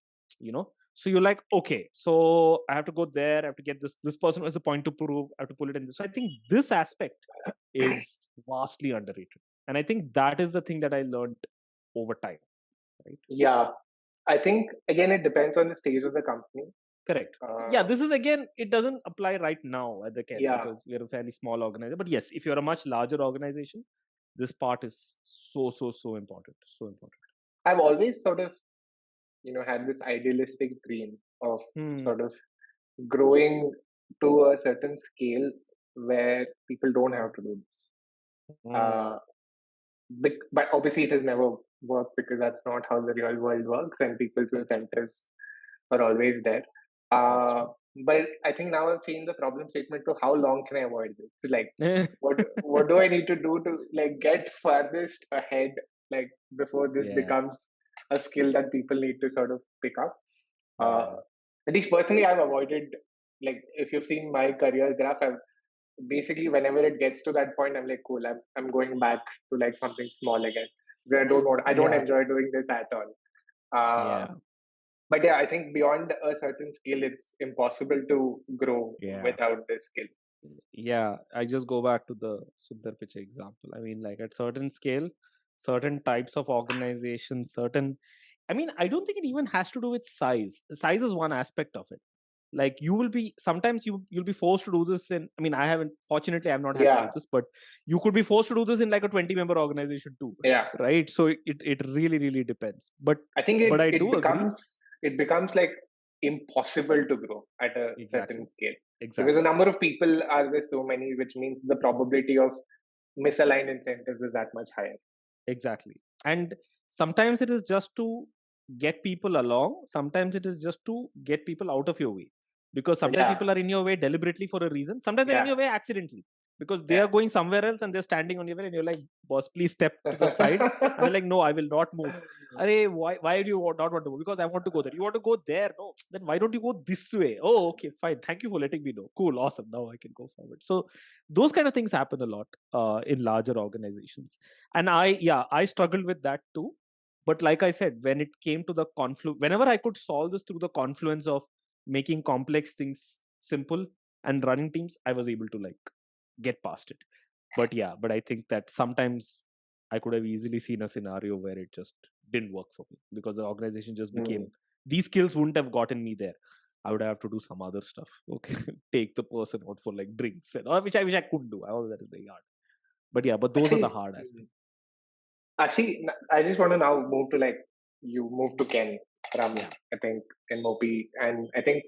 So you're like, okay, so I have to go there, I have to get this person has a point to prove, I have to pull it in this. So I think this aspect is vastly underrated. And I think that is the thing that I learned over time, right? Yeah. I think again it depends on the stage of the company. Correct. Yeah, Uh, this is again, it doesn't apply right now at the Ken yeah. because we're a fairly small organization. But yes, if you're a much larger organization, this part is so important. So important. I've always sort of, had this idealistic dream of Hmm. sort of growing to a certain scale where people don't have to do this. Hmm. Uh, but obviously, it has never worked because that's not how the real world works, and people's That's incentives are always there. that's Uh, true. but I think now I've changed the problem statement to how long can I avoid this? So like, what do I need to do to like get farthest ahead, like before this Yeah. becomes a skill that people need to sort of pick up? Uh, Yeah. at least personally, I've avoided, like, if you've seen my career graph, I've basically, whenever it gets to that point, I'm like, cool, I'm going back to like something small again. Where I don't Yeah. enjoy doing this at all. Yeah. But yeah, I think beyond a certain skill, it's impossible to grow Yeah. without this skill. Yeah. I just go back to the Sundar Pichai example. I mean, like at certain scale, certain types of organizations, I mean, I don't think it even has to do with size. Size is one aspect of it. Like you will be sometimes you'll be forced to do this in. I mean, fortunately I've not had to do this, but you could be forced to do this in like a 20-member organization too. Yeah. Right. So it really, really depends. But I think I it do agree. becomes like impossible to grow at a Exactly. certain scale. Exactly. Because the number of people are with so many, which means the probability of misaligned incentives is that much higher. Exactly. And sometimes it is just to get people along. Sometimes it is just to get people out of your way. Because sometimes people are in your way deliberately for a reason. Sometimes they're in your way accidentally. Because they are going somewhere else and they're standing on your way and you're like, boss, please step to the side. And they're like, no, I will not move. Arey, why do you not want to move? Because I want to go there. You want to go there? No. Then why don't you go this way? Oh, okay, fine. Thank you for letting me know. Cool, awesome. Now I can go forward. So those kind of things happen a lot in larger organizations. And I struggled with that too. But like I said, when it came to the whenever I could solve this through the confluence of making complex things simple and running teams, I was able to like get past it. But I think that sometimes I could have easily seen a scenario where it just didn't work for me because the organization just became these skills wouldn't have gotten me there. I would have to do some other stuff. Okay, take the person out for like drinks and which I couldn't do. I was that is very hard. But those are the hard aspects. Actually, I just want to now move to like you moved to Ken from I think MOP, and I think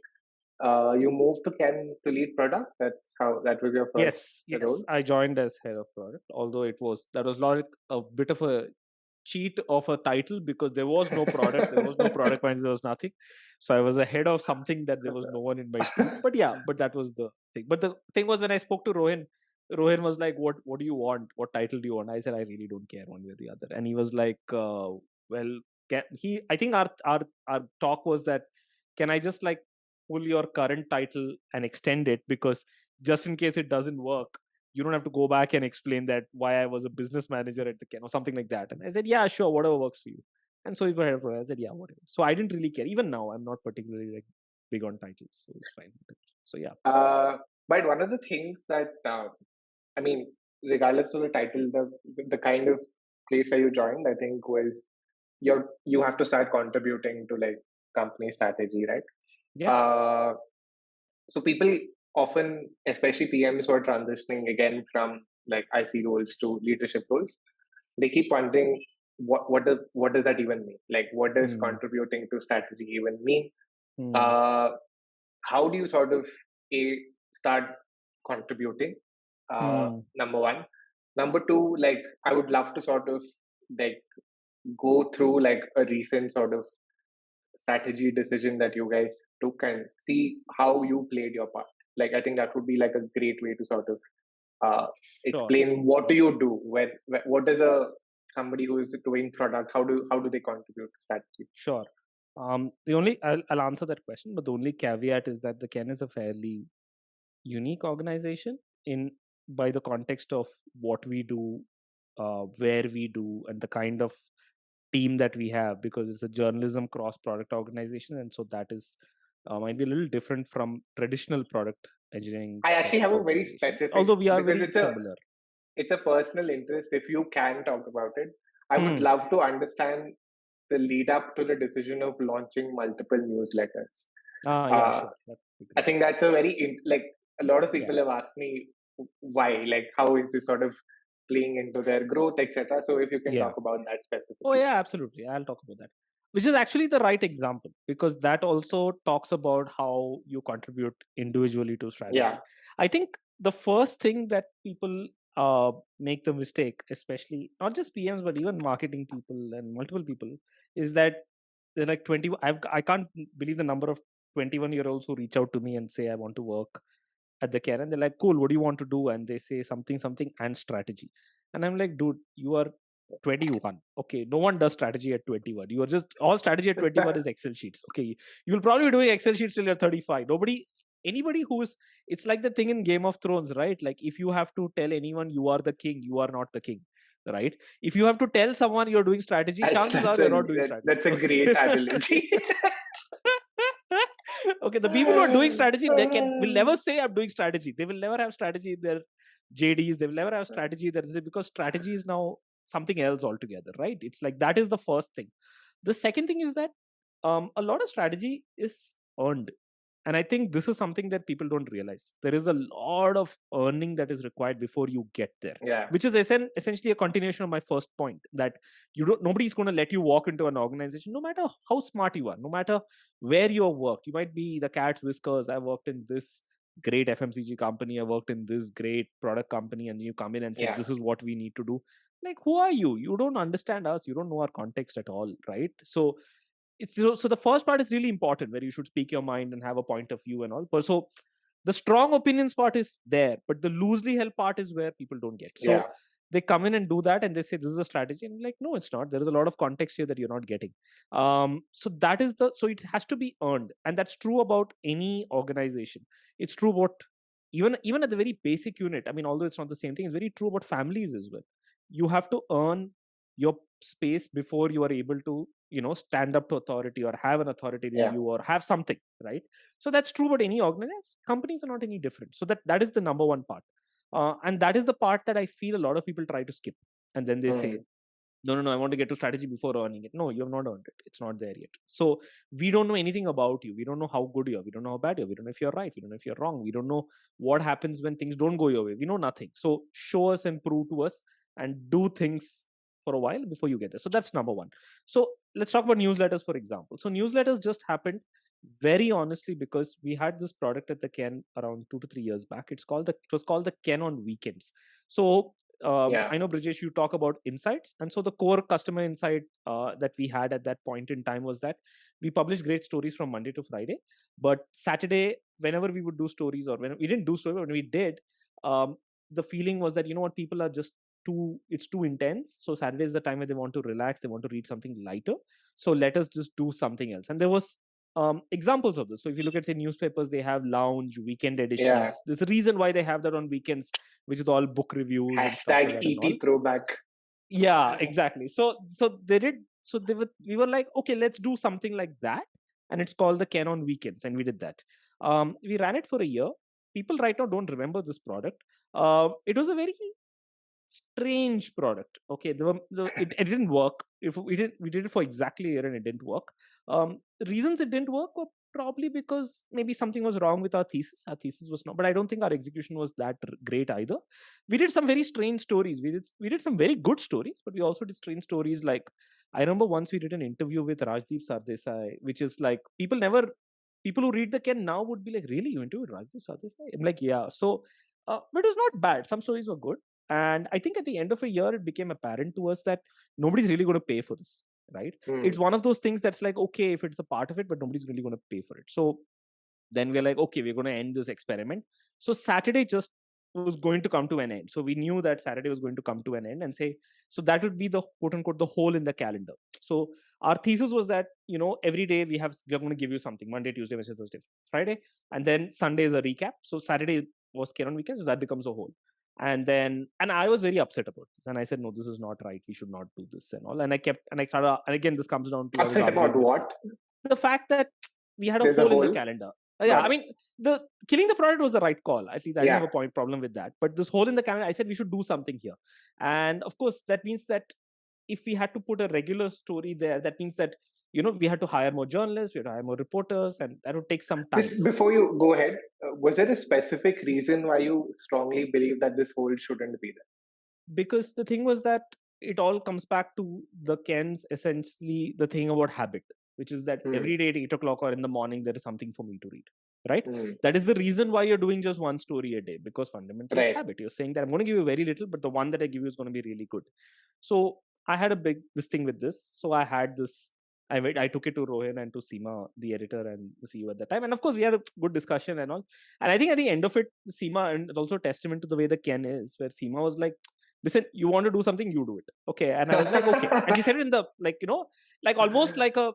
you moved to Ken to lead product. That's how that was your first role. I joined as head of product, although that was like a bit of a cheat of a title because there was no product, there was no product manager, there was nothing. So I was the head of something that there was no one in my team. But that was the thing. But the thing was when I spoke to Rohin was like, "What do you want? What title do you want?" I said, "I really don't care one way or the other." And he was like, "Well, I think our talk was that can I just like pull your current title and extend it because just in case it doesn't work." You don't have to go back and explain that why I was a business manager at the Ken or something like that. And I said, yeah, sure, whatever works for you. And so I said, yeah, whatever. So I didn't really care. Even now, I'm not particularly like big on titles, so it's fine. So yeah. But one of the things that I mean, regardless of the title, the kind of place where you joined, I think was you have to start contributing to like company strategy, right? Yeah. So people often, especially PMs who are transitioning again from like IC roles to leadership roles, they keep wondering what does that even mean? Like, what does contributing to strategy even mean? How do you sort of start contributing? Number one. Number two, like I would love to sort of like go through like a recent sort of strategy decision that you guys took and see how you played your part. Like I think that would be like a great way to sort of explain what do you do when what is a somebody who is doing product, how do they contribute to strategy? Sure. I'll answer that question, but the only caveat is that the Ken is a fairly unique organization in by the context of what we do, where we do, and the kind of team that we have, because it's a journalism cross product organization, and so that is might be a little different from traditional product engineering. I actually have a very specific, although we are very similar. It's a personal interest. If you can talk about it, I would love to understand the lead up to the decision of launching multiple newsletters. Sure. I think that's a very like a lot of people have asked me why, like how is this sort of playing into their growth, etc. So if you can talk about that specifically. Oh yeah, absolutely. I'll talk about that. Which is actually the right example because that also talks about how you contribute individually to strategy. Yeah. I think the first thing that people make the mistake, especially not just PMs but even marketing people and multiple people, is that they're like 20. I can't believe the number of 21-year-olds who reach out to me and say I want to work at the Ken, and they're like, cool, what do you want to do? And they say something and strategy, and I'm like, dude, you are 21. Okay, no one does strategy at 21. You are just all strategy at 21 is Excel sheets. Okay, you'll probably be doing Excel sheets till you're 35. Anybody who's, it's like the thing in Game of Thrones, right? Like if you have to tell anyone you are the king, you are not the king, right? If you have to tell someone you're doing strategy, chances are you're not doing strategy. That's a great analogy. Okay, the people who are doing strategy, will never say I'm doing strategy. They will never have strategy in their JDs. They will never have strategy. That is it, because strategy is now something else altogether, right? It's like that is the first thing. The second thing is that a lot of strategy is earned, And I think this is something that people don't realize. There is a lot of earning that is required before you get there, Yeah. which is essentially a continuation of my first point, that nobody's going to let you walk into an organization, no matter how smart you are, no matter where you have worked. You might be the cat's whiskers. I worked in this great FMCG company. I worked in this great product company, and you come in and say, Yeah. this is what we need to do. Like, who are you? You don't understand us. You don't know our context at all, right? So so the first part is really important, where you should speak your mind and have a point of view and all. But so the strong opinions part is there, but the loosely held part is where people don't get. So Yeah. they come in and do that, and they say this is a strategy, and I'm like, no, it's not. There is a lot of context here that you're not getting. So that is so it has to be earned, and that's true about any organization. It's true about even at the very basic unit. I mean, although it's not the same thing, it's very true about families as well. You have to earn your space before you are able to stand up to authority, or have an authoritarian Yeah. view, or have something, right? So that's true about any organization. Companies are not any different. So that is the number one part, and that is the part that I feel a lot of people try to skip. And then they say, no, I want to get to strategy before earning it. No, you have not earned it. It's not there yet. So we don't know anything about you. We don't know how good you are. We don't know how bad you are. We don't know if you're right. We don't know if you're wrong. We don't know what happens when things don't go your way. We know nothing. So show us and prove to us and do things for a while before you get there. So that's number one. So let's talk about newsletters, for example. So newsletters just happened very honestly because we had this product at the Ken around 2 to 3 years back. It was called the Ken on weekends. So Yeah. I know, Brijesh, you talk about insights. And so the core customer insight that we had at that point in time was that we published great stories from Monday to Friday. But Saturday, whenever we would do stories, or when we didn't do stories, when we did, the feeling was that, you know what, people are just it's too intense. So Saturday is the time where they want to relax, they want to read something lighter. So let us just do something else. And there was examples of this. So if you look at, say, newspapers, they have lounge weekend Yeah. editions. There's a reason why they have that on weekends, which is all book reviews and stuff like Hashtag that and all. EP throwback. Yeah, exactly. So they did. So we were like, okay, let's do something like that, and it's called the Ken on weekends, and we did that. We ran it for a year. People right now don't remember this product. It was a very strange product. Okay, it didn't work. If we did it for exactly a year and it didn't work. The reasons it didn't work were probably because maybe something was wrong with our thesis. Our thesis was not, but I don't think our execution was that great either. We did some very strange stories. We did some very good stories, but we also did strange stories. Like, I remember once we did an interview with Rajdeep Sardesai, which is like, people who read the Ken now would be like, really, you interviewed Rajdeep Sardesai? I'm like, yeah. So, but it was not bad. Some stories were good. And I think at the end of a year, it became apparent to us that nobody's really going to pay for this, right? It's one of those things that's like, okay, if it's a part of it, but nobody's really going to pay for it. So then we're like, okay, we're going to end this experiment. So Saturday just was going to come to an end. So we knew that Saturday was going to come to an end, and say, so that would be the quote unquote the hole in the calendar. So our thesis was that, every day we're going to give you something: Monday, Tuesday, Wednesday, Thursday, Friday, and then Sunday is a recap. So Saturday was Ken on weekends, so that becomes a whole. And I was very upset about this, and I said, no, this is not right. We should not do this and all. And I started, and again, this comes down to, I was Upset about arguing with what? the fact that we had a There's a hole in the hole. calendar. Yeah, Got I it. mean, the killing the product was the right call. At least I didn't Yeah. have a problem with that. But this hole in the calendar, I said we should do something here. And of course, that means that if we had to put a regular story there, that means that, we had to hire more journalists, we had to hire more reporters, and that would take some time. This, before you go ahead, was there a specific reason why you strongly believe that this hole shouldn't be there? Because the thing was that it all comes back to the Ken's, essentially the thing about habit, which is that every day at 8 o'clock or in the morning, there is something for me to read, right? That is the reason why you're doing just one story a day, because fundamentally it's Right. habit. You're saying that I'm going to give you very little, but the one that I give you is going to be really good. So I had a big this thing with this. So I had this. I took it to Rohin and to Seema, the editor and the CEO at the time, and of course we had a good discussion and all. And I think at the end of it, Seema, and it's also a testament to the way the Ken is, where Seema was like, listen, you want to do something, you do it. Okay. And I was like, okay. And she said it in the, like almost like a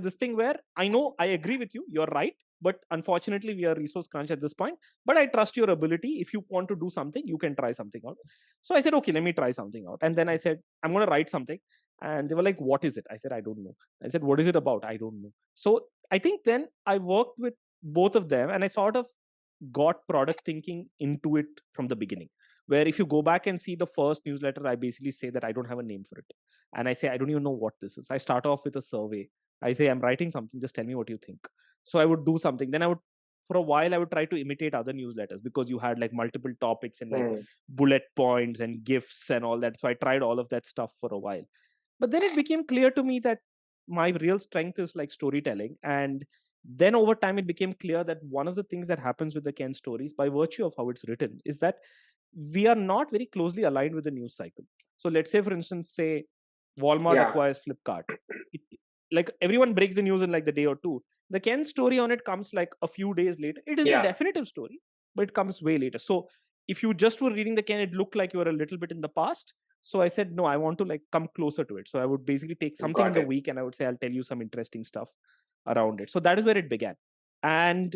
this thing where I know I agree with you, you're right. But unfortunately, we are resource crunch at this point. But I trust your ability. If you want to do something, you can try something out. So I said, okay, let me try something out. And then I said, I'm going to write something. And they were like, what is it? I said, I don't know. I said, what is it about? I don't know. So I think then I worked with both of them, and I sort of got product thinking into it from the beginning. Where if you go back and see the first newsletter, I basically say that I don't have a name for it. And I say, I don't even know what this is. I start off with a survey. I say, I'm writing something, just tell me what you think. So I would do something. Then I would for a while I would try to imitate other newsletters because you had like multiple topics and like Hmm. bullet points and gifs and all that. So I tried all of that stuff for a while. But then it became clear to me that my real strength is like storytelling. And then over time, it became clear that one of the things that happens with the Ken stories, by virtue of how it's written, is that we are not very closely aligned with the news cycle. So let's say, for instance, say Walmart Yeah. acquires Flipkart. It, like everyone breaks the news in like the day or two. The Ken story on it comes like a few days later. It is the Yeah. definitive story, but it comes way later. So if you just were reading the Ken, it looked like you were a little bit in the past. So I said, no, I want to like come closer to it. So I would basically take something in Got the it. week and I would say, I'll tell you some interesting stuff around it. So that is where it began. And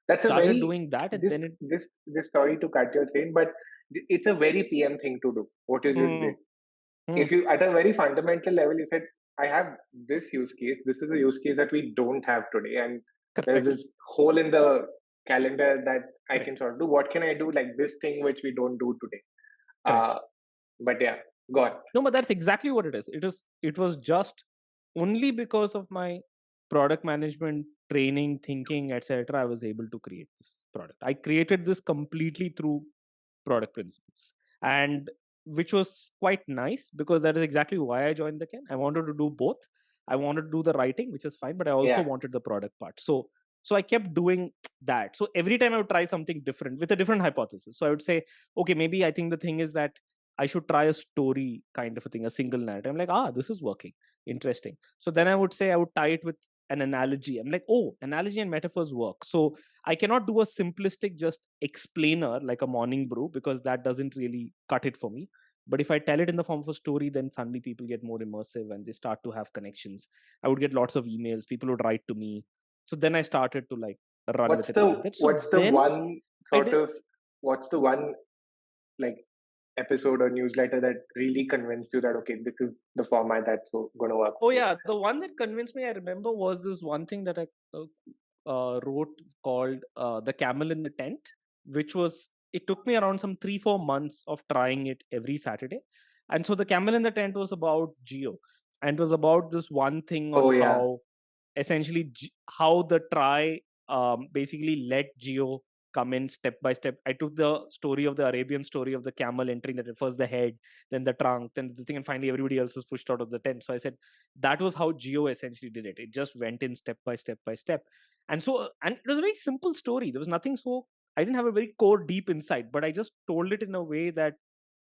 That's a started very doing that. And this then it, this sorry to cut your train, but it's a very PM thing to do. What you just did. mm, mm, If you at a very fundamental level, you said, I have this use case. This is a use case that we don't have today, and there's correct, this hole in the calendar that I can correct, sort of do. What can I do like this thing which we don't do today? correct. But yeah, go on. No, but that's exactly what it is. It was just only because of my product management training, thinking, etc. I was able to create this product. I created this completely through product principles, and which was quite nice because that is exactly why I joined the Ken. I wanted to do both. I wanted to do the writing, which is fine, but I also Yeah. wanted the product part. So I kept doing that. So every time I would try something different with a different hypothesis. So I would say, okay, maybe I think the thing is that I should try a story kind of a thing, a single narrative. I'm like, this is working. Interesting. So then I would say I would tie it with an analogy. I'm like, oh, analogy and metaphors work. So I cannot do a simplistic just explainer like a morning brew because that doesn't really cut it for me. But if I tell it in the form of a story, then suddenly people get more immersive and they start to have connections. I would get lots of emails. People would write to me. So then I started to like run with What's it like the that. So what's the then one I sort did. of what's the one like episode or newsletter that really convinced you that okay, this is the format that's going to work Oh for me? yeah, the one that convinced me, I remember, was this one thing that I wrote called "The Camel in the Tent," which was, it took me around some 3-4 months of trying it every Saturday. And so the Camel in the Tent was about geo, and it was about this one thing on Oh yeah. how essentially how the try basically let geo come in step by step. I took the story of the Arabian story of the camel entering the first the head, then the trunk, then the thing, and finally everybody else is pushed out of the tent. So I said that was how geo essentially did it. It just went in step by step by step. And so, and it was a very simple story. There was nothing so, I didn't have a very core deep insight, but I just told it in a way that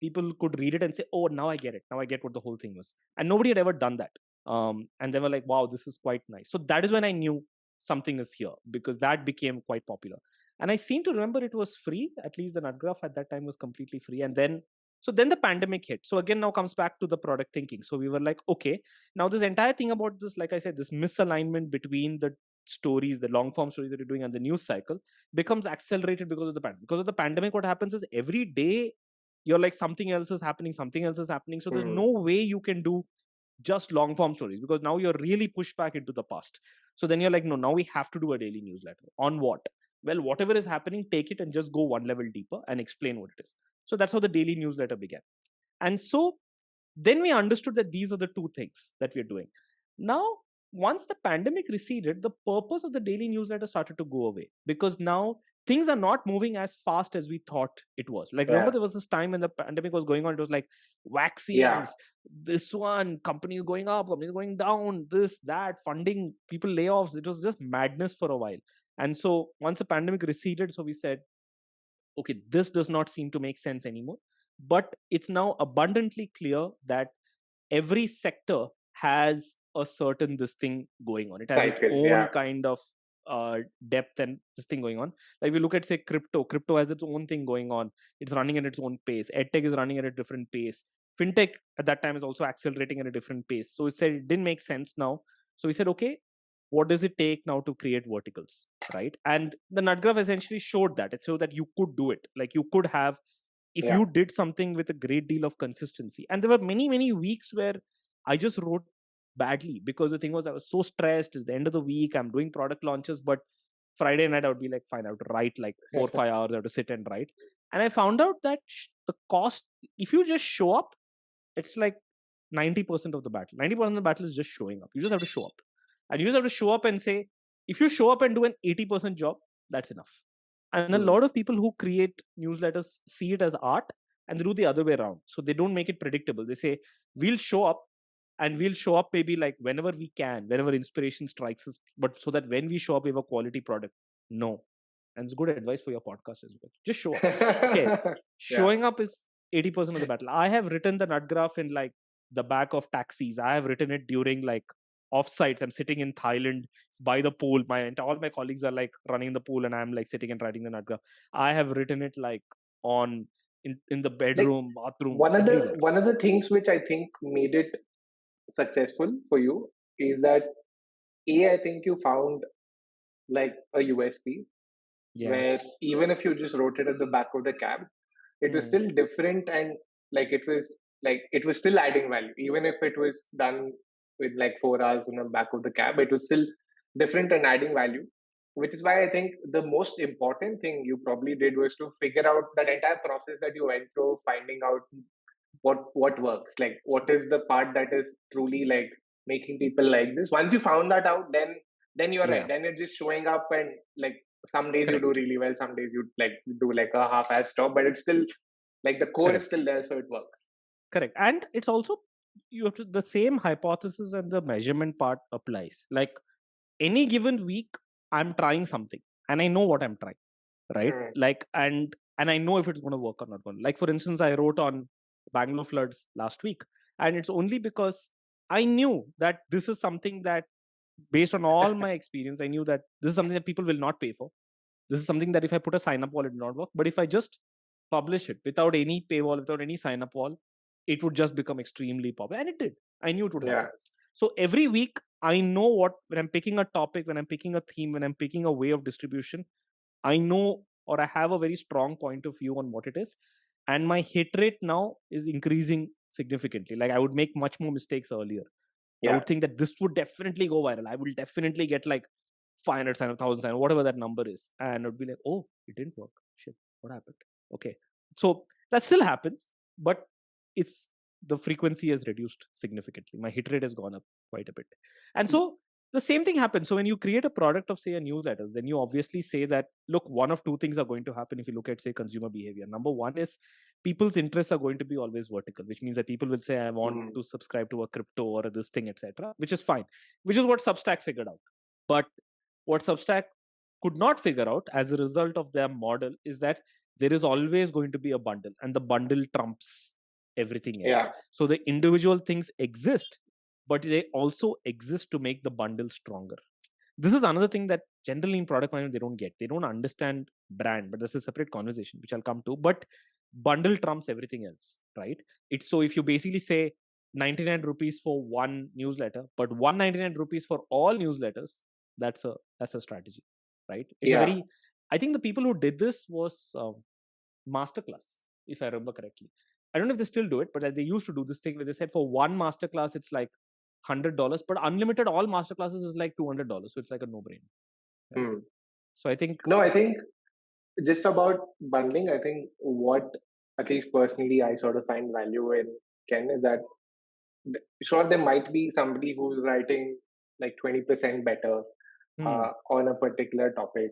people could read it and say, oh, now I get it. Now I get what the whole thing was. And nobody had ever done that. And they were like, wow, this is quite nice. So that is when I knew something is here because that became quite popular. And I seem to remember it was free. At least the Nutgraph at that time was completely free. And then, so then the pandemic hit. So again, now comes back to the product thinking. So we were like, okay, now this entire thing about this, like I said, this misalignment between the stories, the long form stories that you're doing and the news cycle becomes accelerated because of the pandemic. Because of the pandemic, what happens is every day you're like something else is happening, something else is happening. So there's Hmm. no way you can do just long form stories because now you're really pushed back into the past. So then you're like, no, now we have to do a daily newsletter. On what? Well, whatever is happening, take it and just go one level deeper and explain what it is. So that's how the daily newsletter began. And so then we understood that these are the two things that we're doing. Now, once the pandemic receded, the purpose of the daily newsletter started to go away because now things are not moving as fast as we thought it was. Like, remember, Yeah. there was this time when the pandemic was going on, it was like Yeah. vaccines, this one, company going up, company going down, this, that, funding, people layoffs. It was just madness for a while. And so once the pandemic receded, so we said, okay, this does not seem to make sense anymore. But it's now abundantly clear that every sector has a certain this thing going on. It has its Cycle. own Yeah. kind of depth and this thing going on. Like we look at say crypto has its own thing going on. It's running at its own pace. EdTech is running at a different pace. FinTech at that time is also accelerating at a different pace. So we said it didn't make sense now. So we said, okay, what does it take now to create verticals, right? And the Nutgraph essentially showed that. It showed that you could do it. Like you could have, if Yeah. you did something with a great deal of consistency. And there were many weeks where I just wrote badly because the thing was I was so stressed. It's the end of the week, I'm doing product launches, but Friday night I would be like, fine, I have to write like 4 or 5 hours, I have to sit and write. And I found out that the cost, if you just show up, it's like 90% of the battle. 90% of the battle is just showing up. You just have to show up. And you just have to show up and say, if you show up and do an 80% job, That's enough. And a lot of people who create newsletters see it as art, and they do the other way around. So they don't make it predictable. They say, we'll show up, and we'll show up maybe like whenever we can, whenever inspiration strikes us, but so that when we show up, we have a quality product. No. And it's good advice for your podcast as well. Just show up. Okay. Showing up is 80% of the battle. I have written the nut graph in like the back of taxis. I have written it during like offsites. I'm sitting in Thailand by the pool. All my colleagues are like running the pool, and I'm like sitting and writing the nut graph. I have written it like on in the bedroom, bathroom, everywhere. One of the things which I think made it successful for you is that I think you found like a USP where even if you just wrote it at the back of the cab, it was still different, and like it was still adding value. Even if it was done with like 4 hours in the back of the cab, it was still different and adding value. Which is why I think the most important thing you probably did was to figure out that entire process that you went through, finding out what works, like what is the part that is truly like making people like this. Once you found that out, then you're right. Then it's just showing up, and like some days you do really well, some days you like do like a half-ass job, but it's still like the core is still there, so it works. Correct. And it's also, you have to, the same hypothesis and the measurement part applies. Like any given week, I'm trying something and I know what I'm trying, right? Like, and I know if it's going to work or not. Like, for instance, I wrote on Bangalore floods last week, and it's only because I knew that this is something that, based on all my experience, I knew that this is something that people will not pay for. This is something that if I put a sign up wall, it will not work. But if I just publish it without any paywall, without any sign up wall, it would just become extremely popular. And it did. I knew it would happen. So every week, I know what, when I'm picking a topic, when I'm picking a theme, when I'm picking a way of distribution, I know, or I have a very strong point of view on what it is. And my hit rate now is increasing significantly. Like I would make much more mistakes earlier. I would think that this would definitely go viral. I will definitely get like 500 sign, 1,000 sign, whatever that number is. And it would be like, oh, it didn't work. Shit, what happened? Okay. So that still happens, but it's, the frequency has reduced significantly. My hit rate has gone up quite a bit. And so the same thing happens. So when you create a product of, say, a newsletters, then you obviously say that, look, one of two things are going to happen if you look at, say, consumer behavior. Number one is people's interests are going to be always vertical, which means that people will say, I want to subscribe to a crypto or this thing, etc., which is fine, which is what Substack figured out. But what Substack could not figure out as a result of their model is that there is always going to be a bundle, and the bundle trumps everything else. So the individual things exist, but they also exist to make the bundle stronger. This is another thing that generally in product management they don't get. They don't understand brand, but that's a separate conversation, which I'll come to. But bundle trumps everything else, right? It's so if you basically say 99 rupees for one newsletter, but 199 rupees for all newsletters, that's a strategy, right? It's a very, I think the people who did this was Masterclass, if I remember correctly. I don't know if they still do it, but they used to do this thing where they said for one masterclass it's like $100, but unlimited all masterclasses is like $200. So it's like a no-brainer. Right? So I think just about bundling, I think what, at least personally, I sort of find value in Ken is that sure, there might be somebody who's writing like 20% better on a particular topic.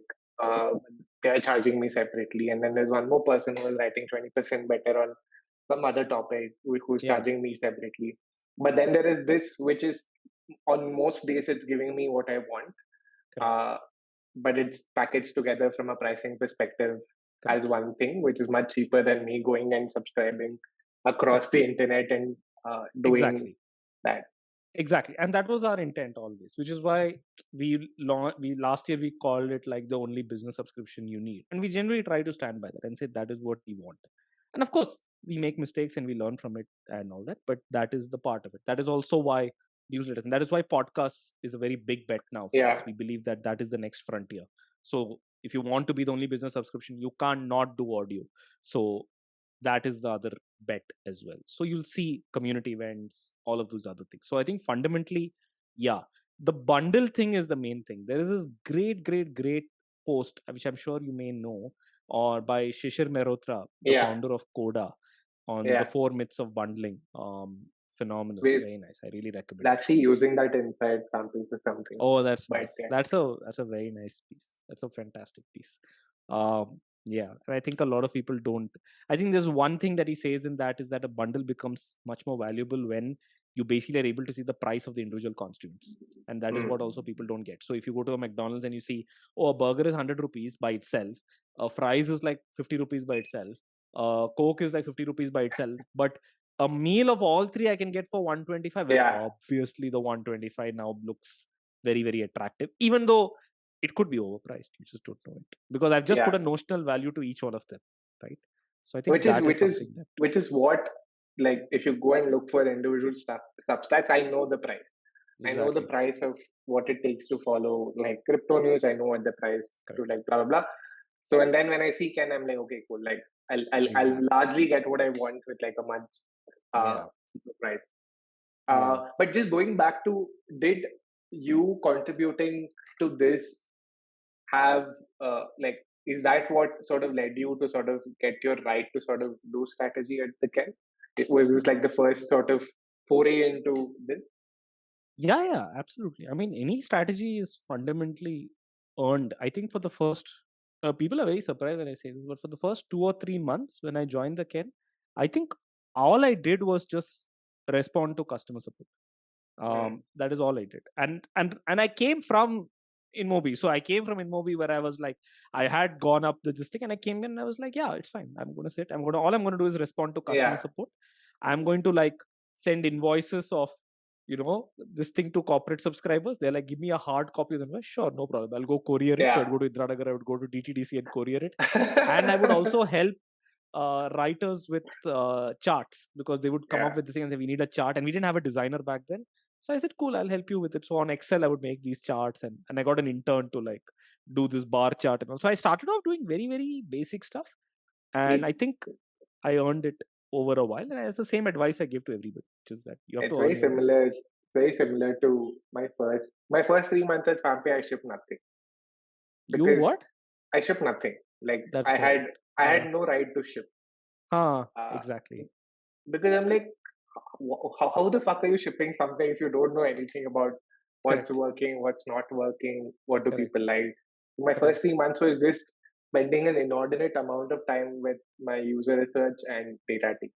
They're charging me separately. And then there's one more person who is writing 20% better on some other topic who's charging me separately. But then there is this, which is on most days, it's giving me what I want. But it's packaged together from a pricing perspective as one thing, which is much cheaper than me going and subscribing across the internet and doing that. Exactly. And that was our intent always, which is why we last year we called it like the only business subscription you need. And we generally try to stand by that and say that is what we want. And of course, we make mistakes and we learn from it and all that, but that is the part of it. That is also why newsletters, and that is why podcasts is a very big bet now for us. We believe that that is the next frontier. So if you want to be the only business subscription, you can't not do audio. So that is the other bet as well. So you'll see community events, all of those other things. So I think fundamentally, the bundle thing is the main thing. There is this great post, which I'm sure you may know, or by Shishir Mehrotra, the founder of Coda, on the 4 myths of bundling. Phenomenal. We're Very nice. I really recommend it. actually using that inside samples or something. Oh, that's But nice. yeah. That's a very nice piece. That's a fantastic piece. Yeah, and I think a lot of people don't. I think there's one thing that he says in that is that a bundle becomes much more valuable when you basically are able to see the price of the individual constituents, and that is what also people don't get. So if you go to a McDonald's and you see, oh, a burger is 100 rupees by itself, fries is like 50 rupees by itself, Coke is like 50 rupees by itself, but a meal of all three I can get for 125. Well, Yeah. obviously the 125 now looks very, very attractive, even though it could be overpriced. You just don't know it because I've just put a notional value to each one of them, right? So I think that is something that which is what, like, if you go and look for individual substacks, I know the price. I know the exactly price of what it takes to follow like crypto news. I know what the price to correct. like blah blah blah. So and then when I see Ken, I'm like, okay, cool. Like I'll Exactly. largely get what I want with like a month Yeah. price. Yeah. But just going back to, did you contributing to this have like, is that what sort of led you to sort of get your right to sort of do strategy at the Ken? Was this like the first sort of foray into this? Yeah, absolutely. I mean, any strategy is fundamentally earned. I think for the first, people are very surprised when I say this, but for the first 2 or 3 months when I joined the Ken, I think all I did was just respond to customer support. That is all I did, and I came from InMobi. So I came from InMobi where I was like, I had gone up this thing, and I came in and I was like, yeah, it's fine. I'm gonna sit. All I'm gonna do is respond to customer Yeah. support. I'm going to like send invoices of this thing to corporate subscribers. They're like, give me a hard copy of the invoice. Sure, no problem. I'll go courier it. So I'd Yeah. go to Indranagar, I would go to DTDC and courier it, and I would also help writers with charts because they would come up Yeah. with this thing and say we need a chart, and we didn't have a designer back then. So I said, cool, I'll help you with it. So on Excel I would make these charts, and I got an intern to like do this bar chart and all. So I started off doing very, very basic stuff, and I It's think I earned it over a while, and it's the same advice I give to everybody, which is that you have it's to earn very your way. similar. It's very similar to my first 3 months at Fampi. I shipped nothing You because what? I shipped nothing. Like That's I had perfect. I had no right to ship. Uh, Exactly. because I'm like, how the fuck are you shipping something if you don't know anything about what's Correct. working, what's not working, what do Correct. people like? My Correct. first 3 months was just spending an inordinate amount of time with my user research and data team.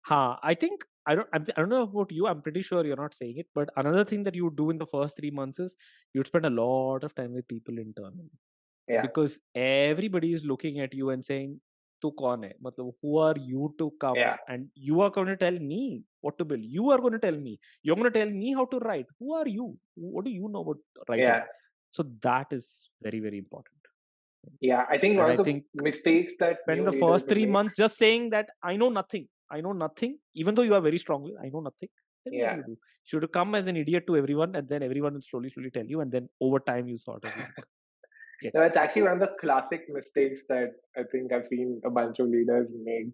I think I don't know about you. I'm pretty sure you're not saying it, but another thing that you would do in the first 3 months is you'd spend a lot of time with people internally Yeah, because everybody is looking at you and saying, "Tu kaun hai?" Matlab, who are you to come yeah, and you are going to tell me what to build? You are going to tell me. You're going to tell me how to write. Who are you? What do you know about writing? yeah, So that is very, very important. yeah. I think And one of I the think mistakes that spend new the leaders first three make, months just saying that I know nothing, even though you are very strongly, I know nothing. Then what do yeah. you do? You should come as an idiot to everyone, and then everyone will slowly, slowly tell you, and then over time you sort of like get. No, it's actually one of the classic mistakes that I think I've seen a bunch of leaders make,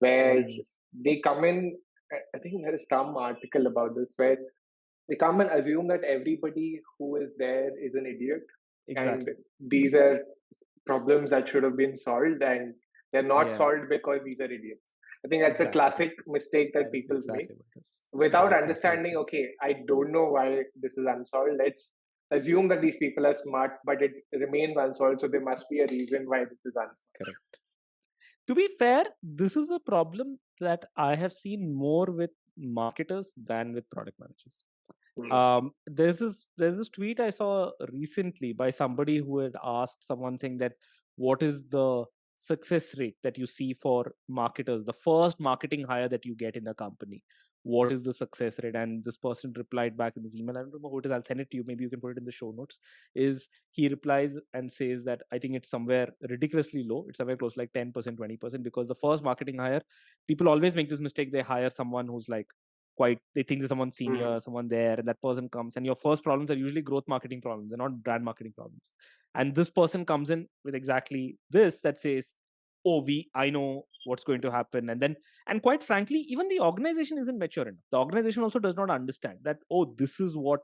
where Mm, they come in. I think there is some article about this where they come and assume that everybody who is there is an idiot, and exactly. these are problems that should have been solved, and they're not Yeah. solved because these are idiots. I think that's a Exactly. classic mistake that That's people make exactly what it is. That is without exactly what it understanding. is. Okay, I don't know why this is unsolved. Let's assume that these people are smart, but it remains unsolved, so there must be a reason why this is unsolved. Correct. To be fair, this is a problem that I have seen more with marketers than with product managers. Hmm. There's this tweet I saw recently by somebody who had asked someone saying that what is the success rate that you see for marketers, the first marketing hire that you get in a company, what is the success rate? And this person replied back in this email, I don't remember who it is, I'll send it to you, maybe you can put it in the show notes. Is he replies and says that I think it's somewhere ridiculously low, it's somewhere close to like 10%, 20%, because the first marketing hire, people always make this mistake, they hire someone who's like quite, they think there's someone Hmm. senior, someone there, and that person comes, and your first problems are usually growth marketing problems, they're not brand marketing problems. And this person comes in with exactly this, that says, oh, I know what's going to happen. And then, and quite frankly, even the organization isn't mature enough. The organization also does not understand that, oh, this is what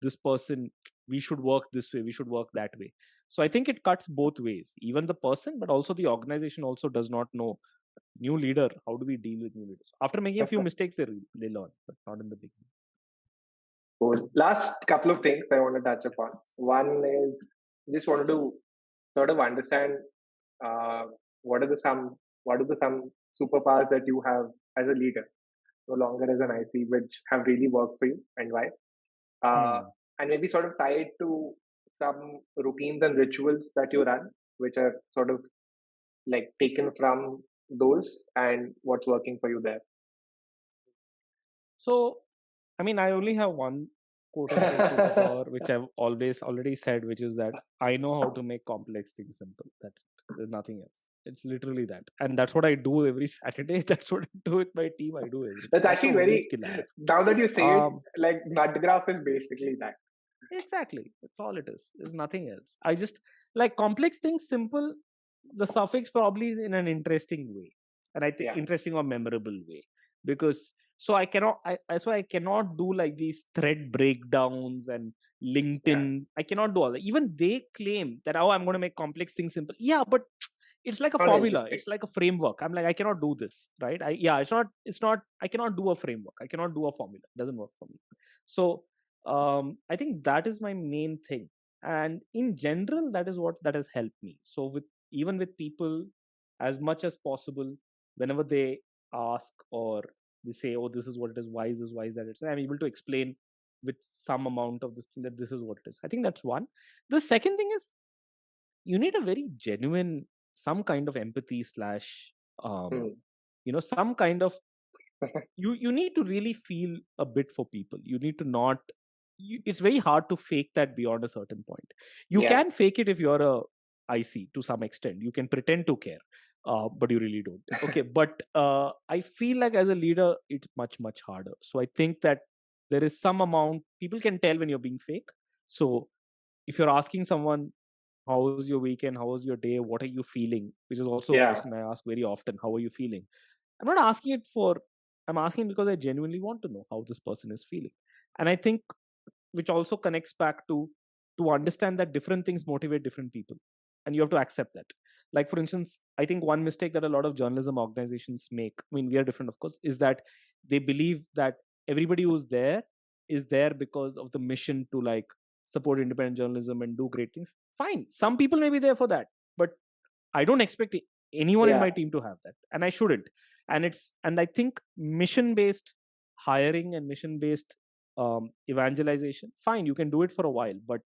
this person, we should work this way, we should work that way. So I think it cuts both ways, even the person, but also the organization also does not know new leader, how do we deal with new leaders? After making a few mistakes, they learn, but not in the beginning. Cool. Last couple of things I want to touch upon. One is just wanted to sort of understand uh, what are the some superpowers that you have as a leader, no longer as an IC, which have really worked for you and why. Uh, Hmm. and maybe sort of tie it to some routines and rituals that you run, which are sort of like taken from those and what's working for you there. So, I mean, I only have one quote unquote superpower, which I've always already said, which is that I know how to make complex things simple. That's it. There's nothing else. It's literally that. And that's what I do every Saturday. That's what I do with my team. I do everything. That's That's the actually only very, skill I have. now that you say it, Um, like nut graph is basically that. exactly. That's all it is. There's nothing else. I just like complex things simple. The suffix probably is in an interesting way, and I think Yeah. interesting or memorable way, because so I cannot. So I cannot do like these thread breakdowns and Yeah. LinkedIn. I cannot do all that. Even they claim that I'm going to make complex things simple. Yeah, but it's like a Not formula. interesting. It's like a framework. I'm like I cannot do this, right? Yeah. It's not. It's not. I cannot do a framework. I cannot do a formula. It doesn't work for me. So I think that is my main thing, and in general that is what that has helped me. So with even with people, as much as possible, whenever they ask or they say, oh, this is what it is, why is this, why is that, it's, I'm able to explain with some amount of this thing that this is what it is. I think that's one. The second thing is you need a very genuine, some kind of empathy slash Hmm. some kind of, you need to really feel a bit for people. You need to not it's very hard to fake that beyond a certain point. You Yeah. can fake it if you're a IC to some extent. You can pretend to care, but you really don't. Okay, but I feel like as a leader, it's much harder. So I think that there is some amount people can tell when you're being fake. So if you're asking someone, how was your weekend, how was your day, what are you feeling, which is also a Yeah. question I ask very often, how are you feeling? I'm not asking it for, I'm asking because I genuinely want to know how this person is feeling. And I think which also connects back to understand that different things motivate different people. And you have to accept that. Like, for instance, I think one mistake that a lot of journalism organizations make, I mean, we are different, of course, is that they believe that everybody who's there is there because of the mission to like support independent journalism and do great things. Fine. Some people may be there for that, but I don't expect anyone in Yeah. my team to have that, and I shouldn't. And I think mission based hiring and mission based evangelization, fine, you can do it for a while, but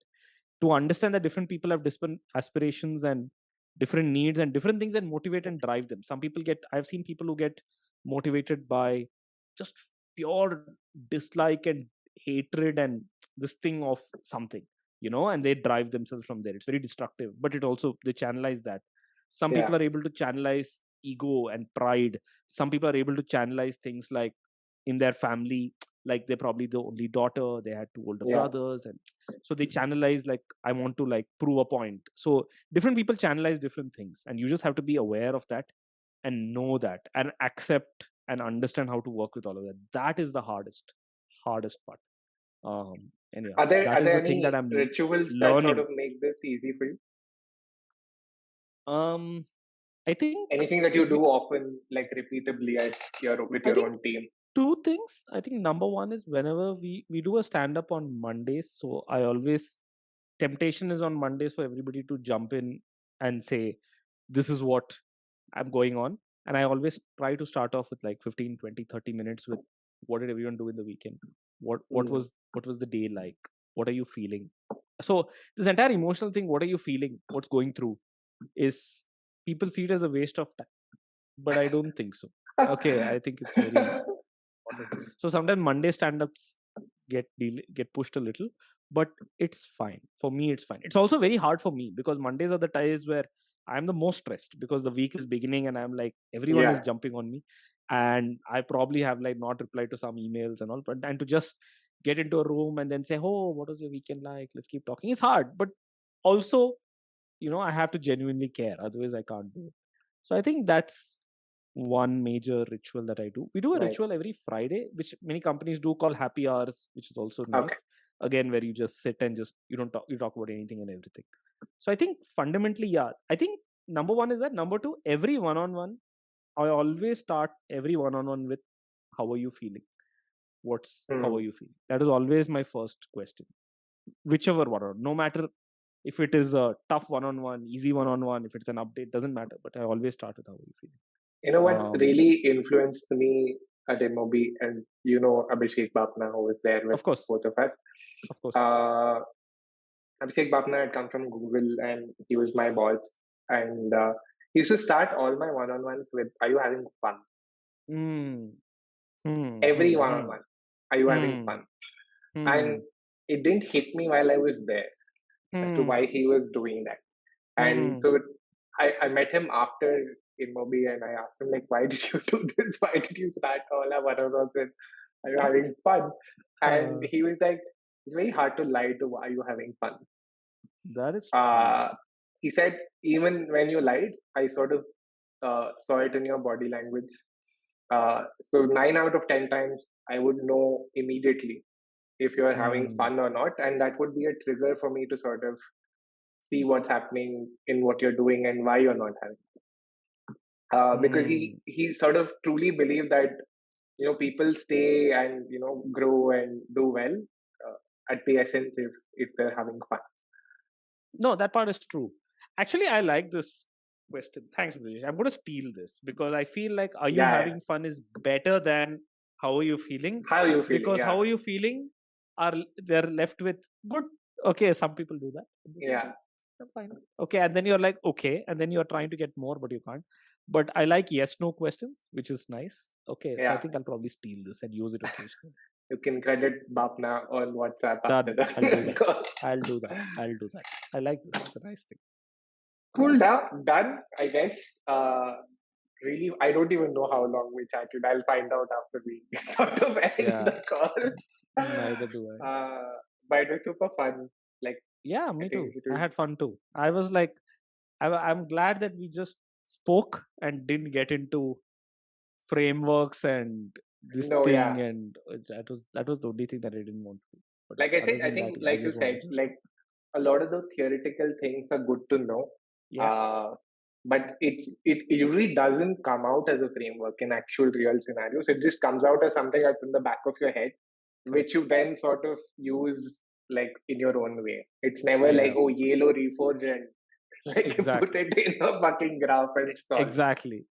to understand that different people have different aspirations and different needs and different things that motivate and drive them. Some people get, I've seen people who get motivated by just pure dislike and hatred and this thing of something, and they drive themselves from there. It's very destructive, but it also, they channelize that. Some Yeah. people are able to channelize ego and pride. Some people are able to channelize things like in their family, like they're probably the only daughter, they had two older Yeah. brothers, and so they channelize like I want to like prove a point. So different people channelize different things, and you just have to be aware of that and know that and accept and understand how to work with all of that. That is the hardest part. And yeah, Are that is there the thing that any I'm rituals that sort learning. of make this easy for you? um I think Anything that you if do we often, like repeatably at your with I your think own team? two things. I think number one is whenever we do a stand up on Mondays, so I always, temptation is on Mondays for everybody to jump in and say, this is what I'm going on. And I always try to start off with like 15, 20, 30 minutes with what did everyone do in the weekend? Mm. What was the day like? What are you feeling? So this entire emotional thing, what are you feeling? What's going through is, people see it as a waste of time. But I don't think so. Okay, I think it's very important. So sometimes Monday stand-ups get pushed a little, but it's fine. For me, it's fine. It's also very hard for me because Mondays are the times where I'm the most stressed because the week is beginning and I'm like everyone is Yeah. jumping on me, and I probably have like not replied to some emails and all. But and to just get into a room and then say, "Oh, what was your weekend like? Let's keep talking." It's hard, but also I have to genuinely care. Otherwise, I can't do it. So I think that's one major ritual that I do. We do a Nice. ritual every Friday, which many companies do call happy hours, which is also Okay. nice. Again, where you just sit and just you don't talk, you talk about anything and everything. So I think fundamentally, yeah. I think number one is that. Number two, every one-on-one. I always start every one-on-one with, how are you feeling? How are you feeling? That is always my first question. Whichever one, no matter if it is a tough one-on-one, easy one-on-one, if it's an update, doesn't matter. But I always start with, how are you feeling? You know what really influenced me at MOB, and you know Abhishek Bapna, who was there with Of course. both of us. Of course. Abhishek Bapna had come from Google, and he was my boss. And he used to start all my one-on-ones with, "Are you having fun?" Every one-on-one, "Are you having fun?" And it didn't hit me while I was there as to why he was doing that. And so I met him after in Mobi, and I asked him, like, why did you do this? Why did you start all our one-on-ones with, "Are you having fun?" And he was like, it's very hard to lie to, "Are you having fun?" That is true. He said, even when you lied, I sort of saw it in your body language. So 9 out of 10 times, I would know immediately if you're having fun or not, and that would be a trigger for me to sort of see what's happening in what you're doing and why you're not having fun. Because he sort of truly believed that people stay and grow and do well at the essence if they're having fun. No, that part is true. Actually, I like this question. Thanks, Brijesh. I'm going to steal this because I feel like, are you having fun is better than how are you feeling? How are you feeling? Because how are you feeling they're left with good. Okay, some people do that. Yeah. Fine. Okay, and then you're like, okay, and then you're trying to get more, but you can't. But I like yes/no questions, which is nice. Okay, so I think I'll probably steal this and use it occasionally. You can credit Bapna on WhatsApp after that. I'll do that. I like this. It's a nice thing. Cool, done, I guess. Really, I don't even know how long we chatted. I'll find out after we sort of end the call. Neither do I. But it was super fun. Like, yeah, me too. I had fun too. I was like, I'm glad that we just spoke and didn't get into frameworks and this thing, and that was the only thing that I didn't want to do. But like I think, like you said, like a lot of the theoretical things are good to know. Yeah. But it usually doesn't come out as a framework in actual real scenarios. It just comes out as something that's in the back of your head, which you then sort of use like in your own way. It's never like, oh, yellow reforge and like put it in a fucking graph and it's solved. Exactly.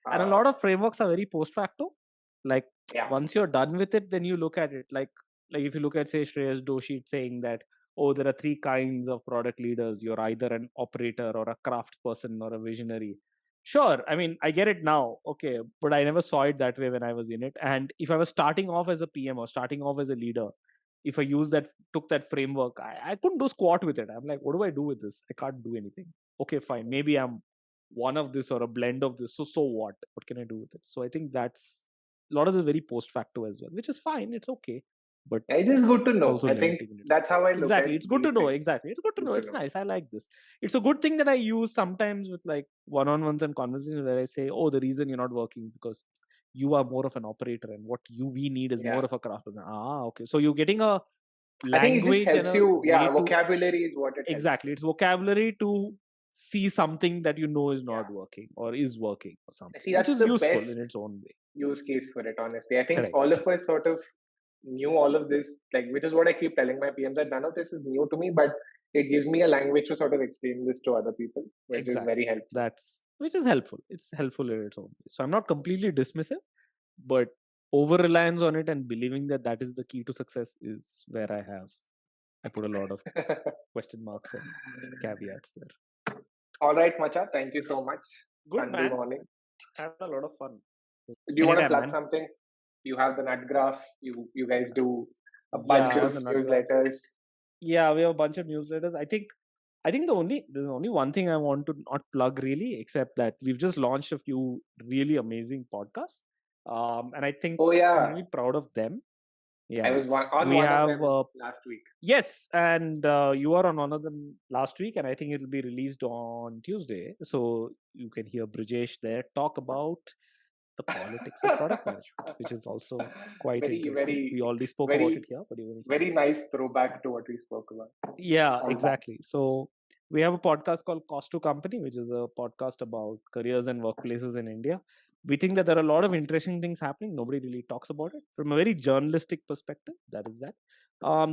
And a lot of frameworks are very post facto. Like once you're done with it, then you look at it. Like if you look at, say, Shreyas Doshi saying that, oh, there are 3 kinds of product leaders. You're either an operator or a craft person or a visionary. Sure, I mean, I get it now. Okay, but I never saw it that way when I was in it. And if I was starting off as a PM or starting off as a leader, if I took that framework, I couldn't do squat with it. I'm like, what do I do with this? I can't do anything. Okay, fine. Maybe I'm one of this or a blend of this. So what? What can I do with it? So I think that's a lot of this very post facto as well, which is fine. It's okay. But it is good to know. I think that's how I look at it. It's good to know. Exactly. It's good to know. It's nice. I like this. It's a good thing that I use sometimes with like one-on-ones and conversations where I say, oh, the reason you're not working because you are more of an operator and what we need is more of a craftsman. Okay. So you're getting a language. I think it just helps you. Yeah, vocabulary is what it exactly. Helps. It's vocabulary to see something that you know is not working or is working or something, which is useful in its own way. Use case for it, honestly. I think all of us sort of knew all of this, like, which is what I keep telling my PMs, that none of this is new to me, but it gives me a language to sort of explain this to other people, which is very helpful. Which is helpful. It's helpful in its own way. So I'm not completely dismissive, but over reliance on it and believing that is the key to success is where I put a lot of question marks and caveats there. All right, Macha, thank you so much. Good man. Morning. I had a lot of fun. Do you want to plug something? You have the nut graph. You guys do a bunch of newsletters. Yeah, we have a bunch of newsletters. I think there's only one thing I want to not plug really, except that we've just launched a few really amazing podcasts. And I think I'm really proud of them. Yeah, I was on one of them last week. Yes, and you are on one of them last week, and I think it'll be released on Tuesday. So you can hear Brijesh there talk about the politics of product management, which is also quite interesting. We already spoke about it here, but very nice throwback to what we spoke about. Yeah, exactly. So We have a podcast called Cost to Company, which is a podcast about careers and workplaces in India. We think that there are a lot of interesting things happening. Nobody really talks about it from a very journalistic perspective. That is that.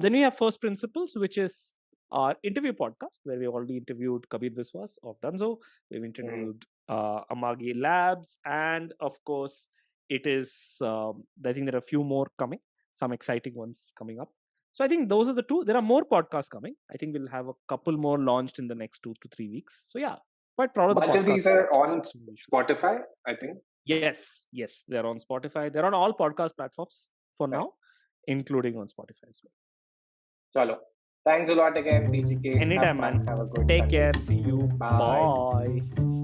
Then we have First Principles, which is our interview podcast, where we already interviewed Kabir Biswas of Dunzo. We've interviewed Amagi Labs, and of course, it is. I think there are a few more coming. Some exciting ones coming up. So I think those are the two. There are more podcasts coming. I think we'll have a couple more launched in the next 2 to 3 weeks. So yeah, quite proud of the Bunch of these podcast. are on Spotify, I think. Yes, they're on Spotify. They're on all podcast platforms for now, including on Spotify as well. Chalo. Thanks a lot again, PGK. Anytime, Have fun. man. Have a good Take Sunday. care. See you. Bye. Bye.